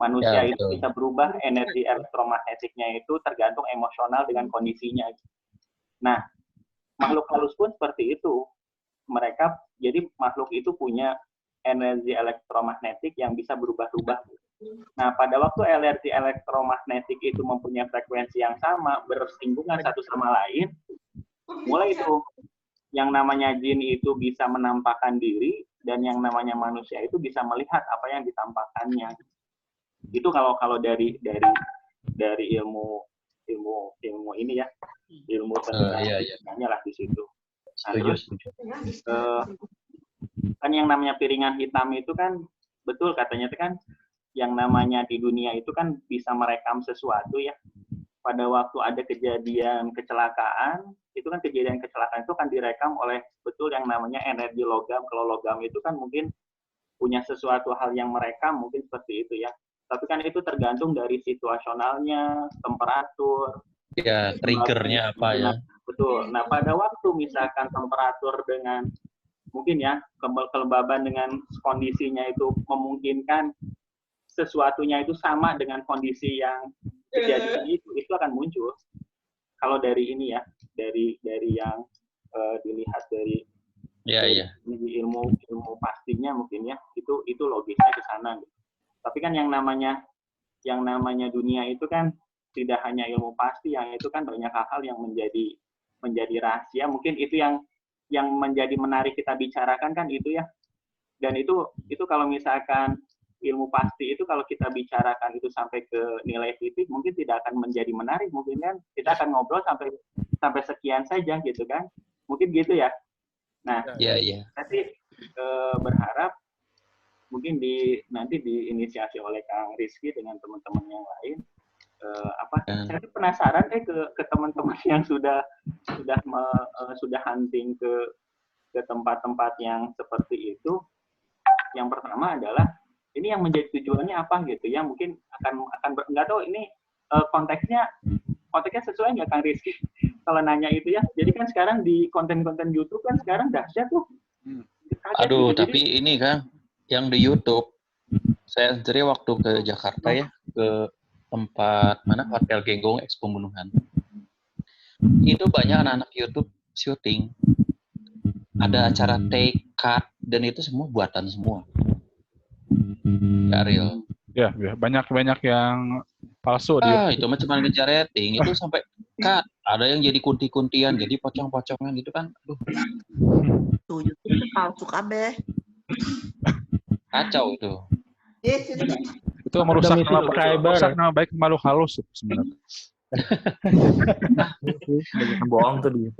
Manusia itu bisa berubah energi elektromagnetiknya itu tergantung emosional dengan kondisinya. Nah, makhluk halus pun seperti itu. Jadi makhluk itu punya energi elektromagnetik yang bisa berubah-ubah. Nah, pada waktu energi elektromagnetik itu mempunyai frekuensi yang sama, bersinggungan satu sama lain, mulai itu yang namanya jin itu bisa menampakkan diri, dan yang namanya manusia itu bisa melihat apa yang ditampakkannya. Itu kalau dari ilmu ini ya, ilmu tentang lah di situ. Nah, terus kan yang namanya piringan hitam itu kan betul katanya itu kan yang namanya di dunia itu kan bisa merekam sesuatu ya. Pada waktu ada kejadian kecelakaan, itu kan kejadian kecelakaan itu kan direkam oleh betul yang namanya energi logam. Kalau logam itu kan mungkin punya sesuatu hal yang merekam, mungkin seperti itu ya. Tapi kan itu tergantung dari situasionalnya, temperatur. Ya, triggernya apa ya. Betul. Nah, pada waktu misalkan temperatur dengan mungkin ya, kelembaban dengan kondisinya itu memungkinkan sesuatunya itu sama dengan kondisi yang kejadian itu akan muncul. Kalau dari ini ya, dari yang dilihat dari ilmu pastinya mungkin ya, itu logisnya ke sana. Tapi kan yang namanya dunia itu kan tidak hanya ilmu pasti, yang itu kan banyak hal-hal yang menjadi rahasia. Mungkin itu yang menjadi menarik kita bicarakan kan itu ya. Dan itu kalau misalkan ilmu pasti itu kalau kita bicarakan itu sampai ke nilai titik mungkin tidak akan menjadi menarik, mungkin kan kita akan ngobrol sampai sekian saja gitu kan, mungkin gitu ya. Nah, tapi berharap mungkin nanti diinisiasi oleh Kang Rizky dengan teman-teman yang lain. Saya penasaran ke teman-teman yang sudah hunting ke tempat-tempat yang seperti itu. Yang pertama adalah ini yang menjadi tujuannya apa gitu ya, mungkin akan nggak tahu ini konteksnya sesuai nggak Kang Rizky kalau nanya itu ya. Jadi kan sekarang di konten-konten YouTube kan sekarang dahsyat tuh. Aduh, gitu. tapi ini kan yang di YouTube, saya sendiri waktu ke Jakarta ya, ke tempat mana Hotel Genggong eks pembunuhan. Itu banyak anak-anak YouTube syuting. Ada acara take, cut, dan itu semua buatan semua. Gak real. Ya, banyak yang palsu di YouTube. Itu mah cuma ngejar rating. Itu sampai cut. Ada yang jadi kunti-kuntian, jadi pocong-pocongan gitu kan. Aduh. Tuh, YouTube itu palsu kabeh. Kacau itu. Itu merusak nama baik makhluk halus sebenarnya. Bohong tuh dia.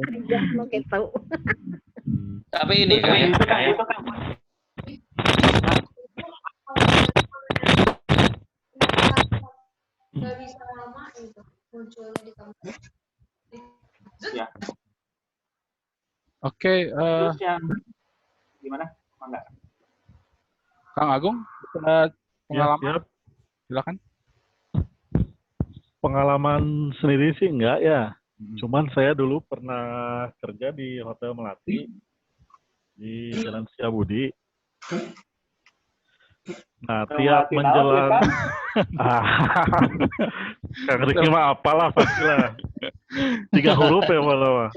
Tapi ini kan nggak bisa lama itu munculnya di kamar. Ya. Oke, Terus yang gimana? Enggak. Kang Agung, bisa pengalaman? Siap. Silakan. Pengalaman sendiri sih enggak ya. Cuman saya dulu pernah kerja di Hotel Melati di Jalan Setiabudi. Nah, tiap menjelang Kang Riki mah apalah pastilah. 3 huruf ya malah.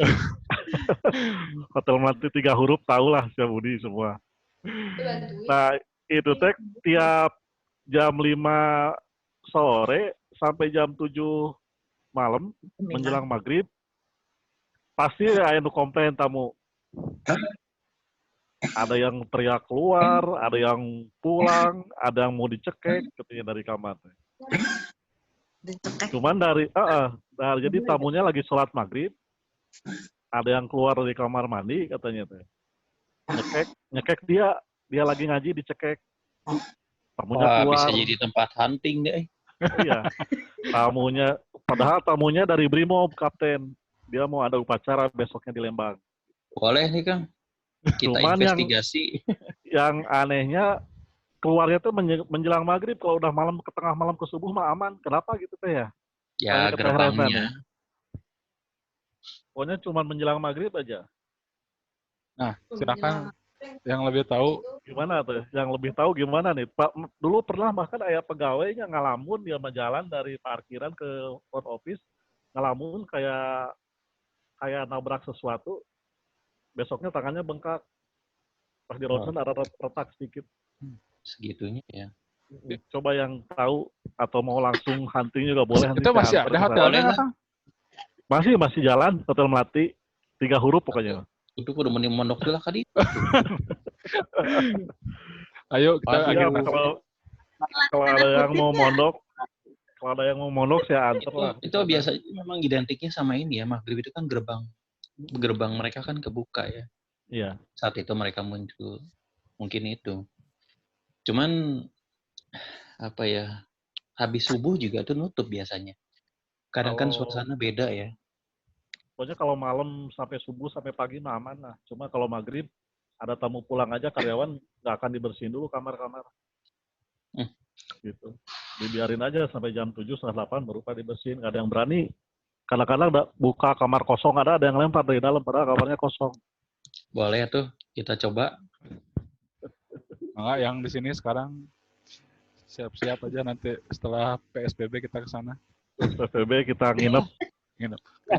Hotel Melati 3 huruf tahulah Setiabudi semua. Nah, itu teh tiap jam 5 sore sampai jam 7 malam menjelang maghrib pasti aya nu komplain tamu. Ada yang teriak keluar, ada yang pulang, ada yang mau dicekek katanya dari kamar. Cuman jadi tamunya lagi sholat maghrib, ada yang keluar dari kamar mandi katanya teh. Nyekek dia lagi ngaji dicekek. Tamunya keluar. Bisa jadi tempat hunting deh. Iya. Padahal tamunya dari Brimob, Kapten. Dia mau ada upacara besoknya di Lembang. Boleh nih, Kang. Kita Cuman investigasi. Yang anehnya keluarnya tuh menjelang maghrib, kalau udah malam ke tengah malam ke subuh mah aman. Kenapa gitu teh ya? Ya, gerbangnya. Pokoknya cuma menjelang maghrib aja. Nah, silakan yang lebih tahu. Gimana tuh? Yang lebih tahu gimana nih? Pak, dulu pernah bahkan ada pegawainya ngalamun dia jalan dari parkiran ke front office, ngalamun kayak nabrak sesuatu. Besoknya tangannya bengkak. Pas di ronsen ada retak sedikit. Segitunya ya. Coba yang tahu atau mau langsung hunting juga boleh. Itu masih ada hotelnya kan? Masih jalan, Hotel Melati. 3 huruf pokoknya. Itu kudu meni mondok lah kali. Ayo kita kalau ada yang mau mondok, saya antar lah. Itu biasanya memang identiknya sama ini ya, maghrib itu kan gerbang mereka kan kebuka ya. Iya. Saat itu mereka muncul. Mungkin itu. Cuman apa ya? Habis subuh juga tuh nutup biasanya. Kadang kan suasana beda ya. Pokoknya kalau malam sampai subuh sampai pagi mah aman lah. Cuma kalau maghrib ada tamu pulang aja karyawan nggak akan dibersihin dulu kamar-kamar. Gitu. Dibiarin aja sampai jam 7, setengah 8 baru dibersihin. Nggak ada yang berani. Kadang-kadang buka kamar kosong ada yang lempar dari dalam padahal kamarnya kosong. Boleh tuh kita coba. Enggak, yang di sini sekarang siap-siap aja nanti setelah PSBB kita ke sana. PSBB kita nginep.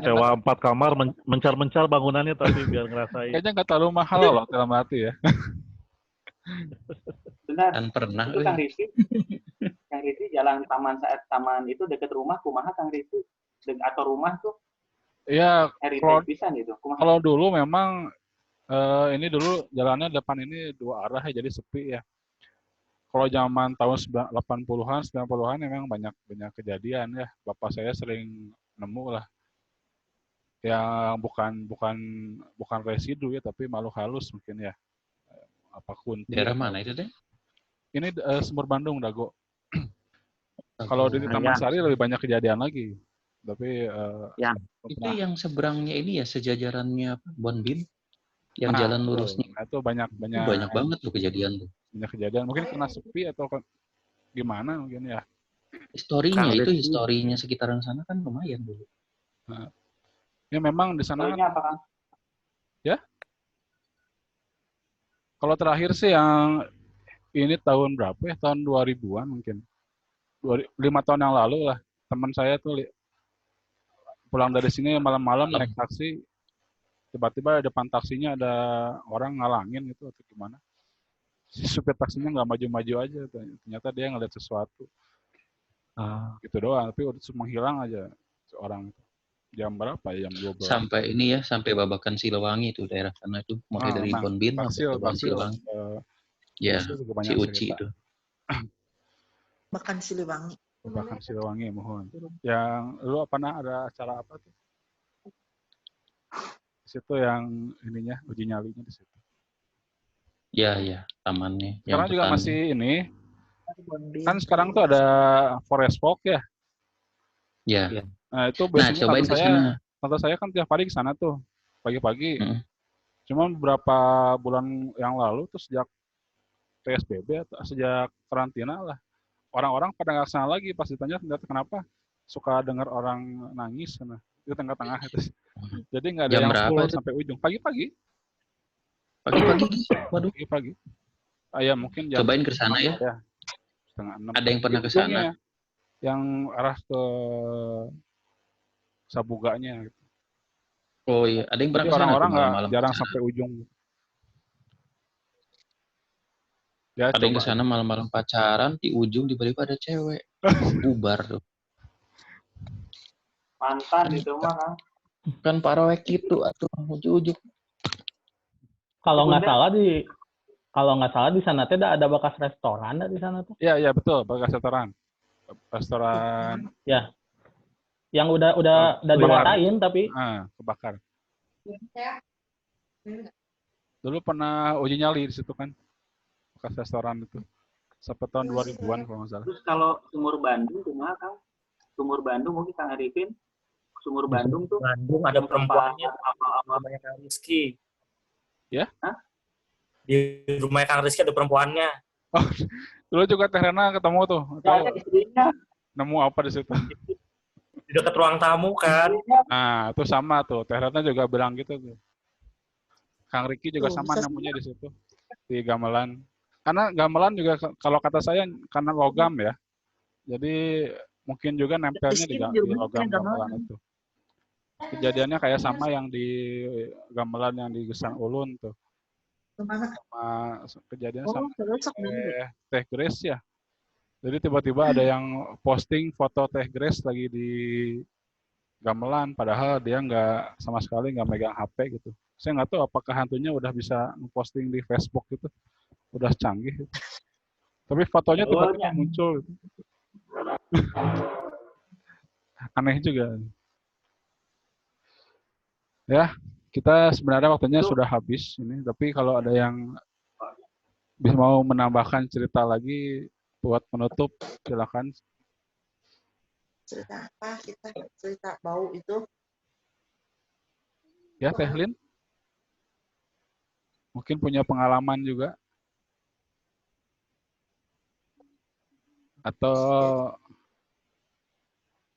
Sewa 4 kamar, mencar-mencar bangunannya tapi biar ngerasain. Kayaknya nggak terlalu mahal loh Hotel Melati ya. Benar. Kan pernah. Itu Kang Rizky jalan taman itu dekat rumah kumaha Kang Rizky atau rumah tuh? Iya. Kalau dulu dulu memang ini dulu jalannya depan ini 2 arah ya jadi sepi ya. Kalau zaman tahun 80-an, 90-an memang banyak kejadian ya. Bapak saya sering nemu lah yang bukan residu ya tapi makhluk halus mungkin ya. Apa kunti. Daerah mana itu deh? Ini Sumur Bandung, Dago. Kalau di Taman Sari lebih banyak kejadian lagi. Tapi itu yang seberangnya ini ya sejajarannya Bonbin. Yang jalan lurusnya. Nah, itu banyak banget tuh kejadian tuh. Banyak kejadian. Mungkin karena sepi atau gimana mungkin ya. Historinya sekitaran sana kan lumayan dulu. Nah, ya memang di sana kan, apa, Kang? Ya. Kalau terakhir sih yang ini tahun berapa ya? Tahun 2000-an mungkin. 5 tahun yang lalu lah. Teman saya tuh pulang dari sini malam-malam naik taksi. Tiba-tiba di depan taksinya ada orang ngalangin gitu atau gimana. Si supir taksinya nggak maju-maju aja. Ternyata dia ngeliat sesuatu. Gitu doang. Tapi udah menghilang aja seorang. Jam berapa ya? Jam 12. Sampai Babakan Silewangi itu daerah sana itu. Mulai dari Bonbin sampai Silewangi. Ya, si Uci itu. Makan Siliwangi. Babakan Silewangi, mohon. Yang lu pernah ada acara apa tuh? Di situ yang ininya, uji nyalinya di situ. Ya, tamannya. Sekarang juga masih ini. Kan sekarang tuh ada Forest Walk ya. Ya. Nah, itu biasanya cobain ke sana. Tante saya kan tiap hari ke sana tuh, pagi-pagi. Cuman beberapa bulan yang lalu tuh sejak PSBB atau sejak karantina lah, orang-orang pada nggak kesana lagi. Pas ditanya kenapa, suka dengar orang nangis sana di tengah-tengah itu. Jadi nggak ada yang full sampai ujung. Pagi-pagi. Waduh. Pagi-pagi. Ya mungkin cobain ke sana ya. 5:30. Ada yang pernah ke sana? Yang arah ke Sabuganya gitu. Oh iya, ada yang pernah ke sana. Orang-orang nggak jarang sampai ujung. Ya, ada yang ke sana malam-malam pacaran, di ujung tiba-tiba ada cewek. Bubar tuh. Mantan itu mah, Kang. Kan parowek gitu atuh ujung-ujung. Kalau nggak salah di sana tuh ada bekas restoran di sana tuh. Iya betul, bekas restoran. Ya. Yang udah diratain tapi kebakar. Dulu pernah uji nyali di situ kan. Bekas restoran itu. Sampai tahun 2000-an kalau nggak salah. Terus kalau Sumur Bandung cuma Kang. Sumur Bandung mungkin Kang Arifin. Sumur Bandung tuh. Bandung ada perempuannya namanya Kang Rizky. Ya? Di rumah Kang Rizky ada perempuannya. Oh, dulu juga Teh Rena ketemu tuh. Nemu apa di situ? Di dekat ruang tamu kan. Nah, itu sama tuh. Teh Rena juga bilang gitu tuh. Kang Riki juga sama nemunya di situ. Di gamelan. Karena gamelan juga kalau kata saya karena logam ya. Jadi mungkin juga nempelnya di logam gamelan itu. Kejadiannya kayak sama yang di gamelan yang di Gesang Ulun tuh. Sama kejadian sama Teh Grace ya. Jadi tiba-tiba ada yang posting foto Teh Grace lagi di gamelan, padahal dia sama sekali nggak megang HP gitu. Saya nggak tahu apakah hantunya udah bisa posting di Facebook gitu, udah canggih. Gitu. Tapi fotonya tiba-tiba muncul. Gitu. Aneh juga. Ya, kita sebenarnya waktunya sudah habis ini, tapi kalau ada yang mau menambahkan cerita lagi buat penutup, silakan. Cerita apa kita? Cerita bau itu. Ya, Teh Lin. Mungkin punya pengalaman juga. Atau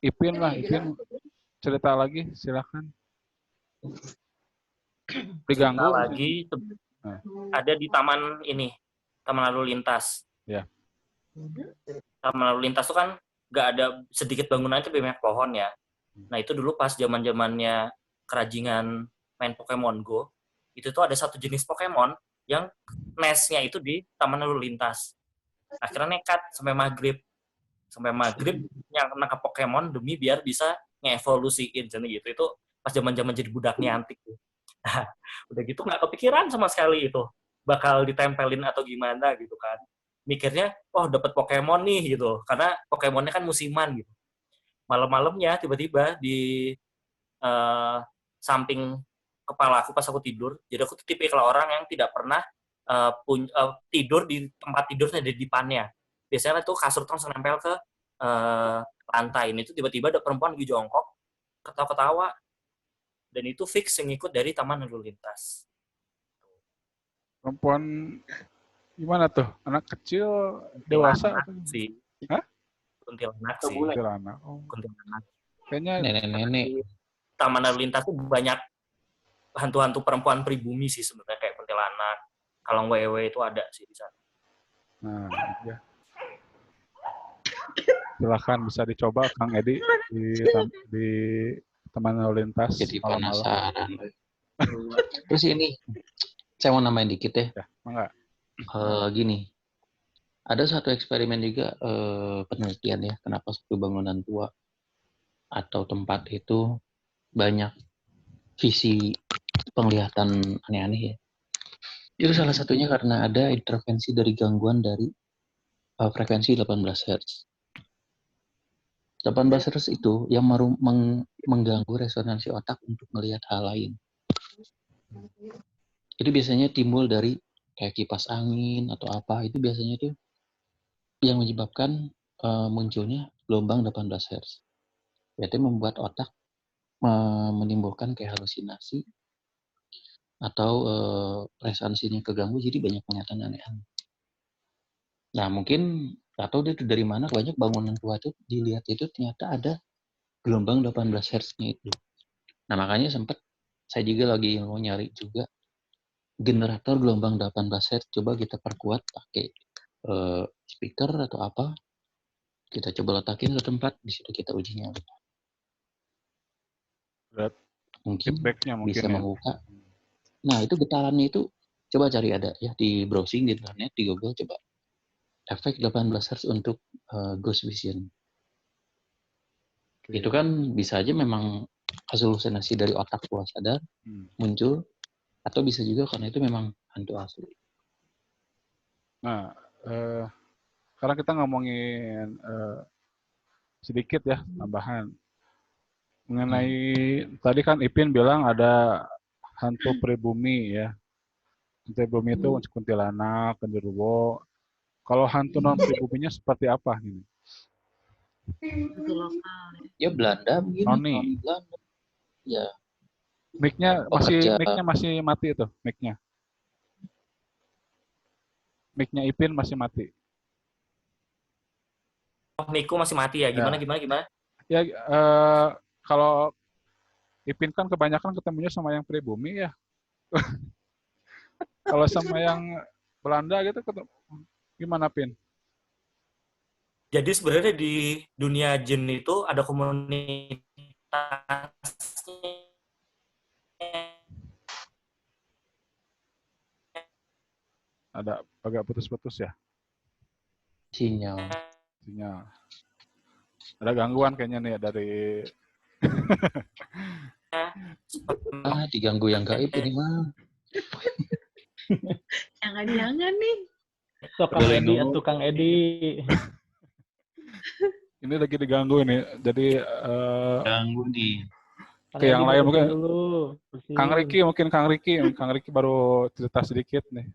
Ipin cerita lagi, silakan. Diganggu lagi ada di taman ini, taman lalu lintas. Ya. Taman lalu lintas itu kan nggak ada sedikit bangunan itu banyak pohon ya. Nah itu dulu pas zamannya kerajingan main Pokemon Go, itu tuh ada satu jenis Pokemon yang nestnya itu di taman lalu lintas. Akhirnya nekat sampai maghrib yang nangkap Pokemon demi biar bisa ngeevolusiin gitu. Itu pas zaman jadi budak Niantic tuh. Nah, udah gitu nggak kepikiran sama sekali itu bakal ditempelin atau gimana gitu kan. Mikirnya, dapat Pokemon nih gitu, karena Pokemonnya kan musiman gitu. Malam-malamnya tiba-tiba di samping kepala aku pas aku tidur, jadi aku tuh tipikal orang yang tidak pernah tidur di tempat tidurnya di depannya. Biasanya tuh kasur terus nempel ke lantai. Ini tuh tiba-tiba ada perempuan lagi jongkok, ketawa-ketawa, dan itu fix yang ikut dari taman lalu lintas. Perempuan gimana tuh? Anak kecil, dewasa atau Kuntilanak sih. Hah? Kuntilanak Atau sih. bule. Kuntilanak. Oh. Kuntilanak. Kayaknya Nenek-nenek. Di Taman Lalu Lintas tuh banyak hantu-hantu perempuan pribumi sih sebenarnya kayak kuntilanak. Kalong wewe itu ada sih di sana. nah, ya. Silakan bisa dicoba Kang Edi di Taman Lalu Lintas Jadi malam-malam. penasaran. Terus ini, saya mau nambahin dikit ya. Ya, enggak. Gini, ada satu eksperimen juga penelitian ya, kenapa suatu bangunan tua atau tempat itu banyak visi penglihatan aneh-aneh ya. Itu salah satunya karena ada intervensi dari gangguan dari frekuensi 18 Hz. 18 Hz itu yang mengganggu resonansi otak untuk melihat hal lain. Itu biasanya timbul dari kayak kipas angin atau apa, itu biasanya itu yang menyebabkan munculnya gelombang 18 Hz. Itu membuat otak menimbulkan kayak halusinasi atau resonansinya keganggu, jadi banyak penglihatan aneh-aneh. Nah mungkin atau dia itu dari mana banyak bangunan tua itu dilihat itu ternyata ada gelombang 18 Hz-nya itu. Nah makanya sempat saya juga lagi mau nyari juga generator gelombang 18 Hz, coba kita perkuat pakai speaker atau apa, kita coba letakin ke tempat, di situ kita uji nyali. Mungkin bisa ya. membuka. Nah itu getarannya itu coba cari ada ya di browsing di internet, di Google coba efek 18 Hz untuk ghost vision. Itu kan bisa aja memang halusinasi dari otak bawah sadar muncul, atau bisa juga karena itu memang hantu asli. Nah, sekarang kita ngomongin sedikit ya tambahan mengenai tadi kan Ipin bilang ada hantu pribumi ya. Hantu pribumi itu kuntilanak, genderuwo. Kalau hantu non pribuminya seperti apa ini? Hantu lokal. Ya Belanda begini. Noni. Belanda. Ya. Mic-nya masih mati itu, mic-nya. Mic-nya Ipin masih mati. Oh, mic-ku masih mati ya. Gimana? Ya, kalau Ipin kan kebanyakan ketemunya sama yang pribumi ya. Kalau sama yang Belanda gitu gimana, Pin? Jadi sebenarnya di dunia jin itu ada komunitasnya. Ada agak putus-putus ya? Sinyal. Ada gangguan kayaknya nih dari diganggu yang gaib ini mah. Jangan-jangan nih. Tukang Edi. Ini lagi diganggu ini. Jadi ganggu nih. Ke yang lain mungkin Kang Riki baru cerita sedikit nih.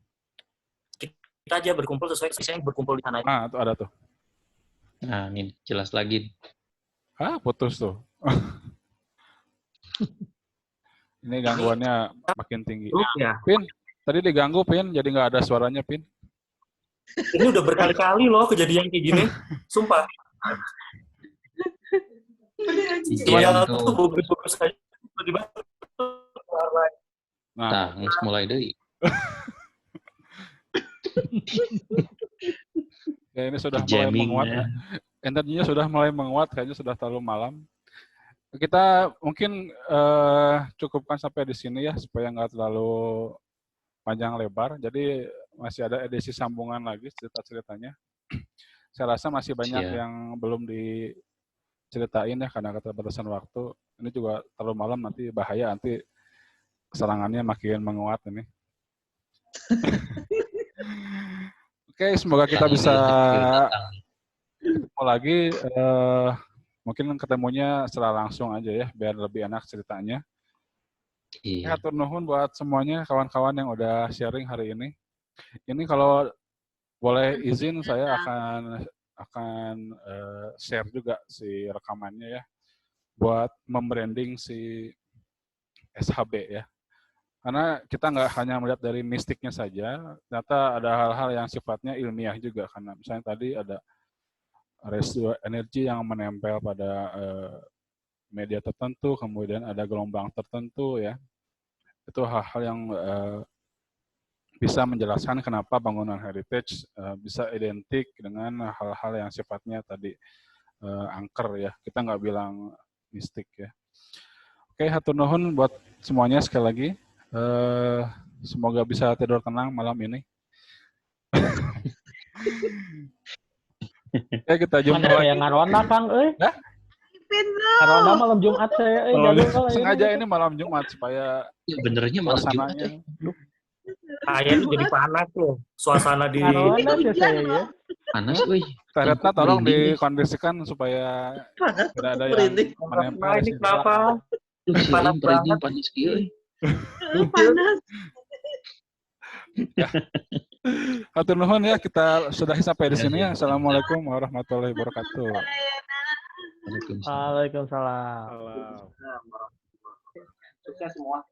Kita aja berkumpul sesuai yang berkumpul di sana. Ah, itu ada tuh. Nah, ini jelas lagi. Putus tuh. Ini gangguannya makin tinggi. Ya. Pin, tadi diganggu, Pin, jadi nggak ada suaranya, Pin. Ini udah berkali-kali loh kejadian kayak gini. Sumpah. Iya, tuh bagus-bagus aja. Tiba-tiba. Nah, mulai dari. Ya, ini sudah mulai menguat. Energinya sudah mulai menguat, kayaknya sudah terlalu malam. Kita mungkin cukupkan sampai di sini ya, supaya nggak terlalu panjang lebar. Jadi masih ada edisi sambungan lagi cerita-ceritanya. Saya rasa masih banyak yang belum diceritain ya, karena keterbatasan waktu. Ini juga terlalu malam, nanti bahaya, nanti serangannya makin menguat ini. Oke, semoga kita bisa ketemu lagi. Mungkin ketemunya secara langsung aja ya, biar lebih enak ceritanya. Iya. Hatur nuhun buat semuanya, kawan-kawan yang udah sharing hari ini. Ini kalau boleh izin, saya akan share juga si rekamannya ya, buat membranding si SHB ya. Karena kita nggak hanya melihat dari mistiknya saja, ternyata ada hal-hal yang sifatnya ilmiah juga. Karena misalnya tadi ada residu energi yang menempel pada media tertentu, kemudian ada gelombang tertentu ya. Itu hal-hal yang bisa menjelaskan kenapa bangunan heritage bisa identik dengan hal-hal yang sifatnya tadi angker ya. Kita nggak bilang mistik ya. Oke, hatur nuhun buat semuanya sekali lagi. Semoga bisa tidur tenang malam ini. Oke, kita jumpa lagi. Yang ngarona Kang, Hah? Ngarona malam Jumat saya, sengaja ini malam Jumat supaya ya benernya malam Jumat. Kayaknya jadi panas tuh suasana di panas, wih. Retna tolong dikondisikan supaya tidak ada yang menempel. Ini kenapa? Panas banget. Panas gitu. Panas. Hatur nuhun ya, kita sudahi sampai di sini. Assalamualaikum warahmatullahi wabarakatuh. Waalaikumsalam. Sukses semua.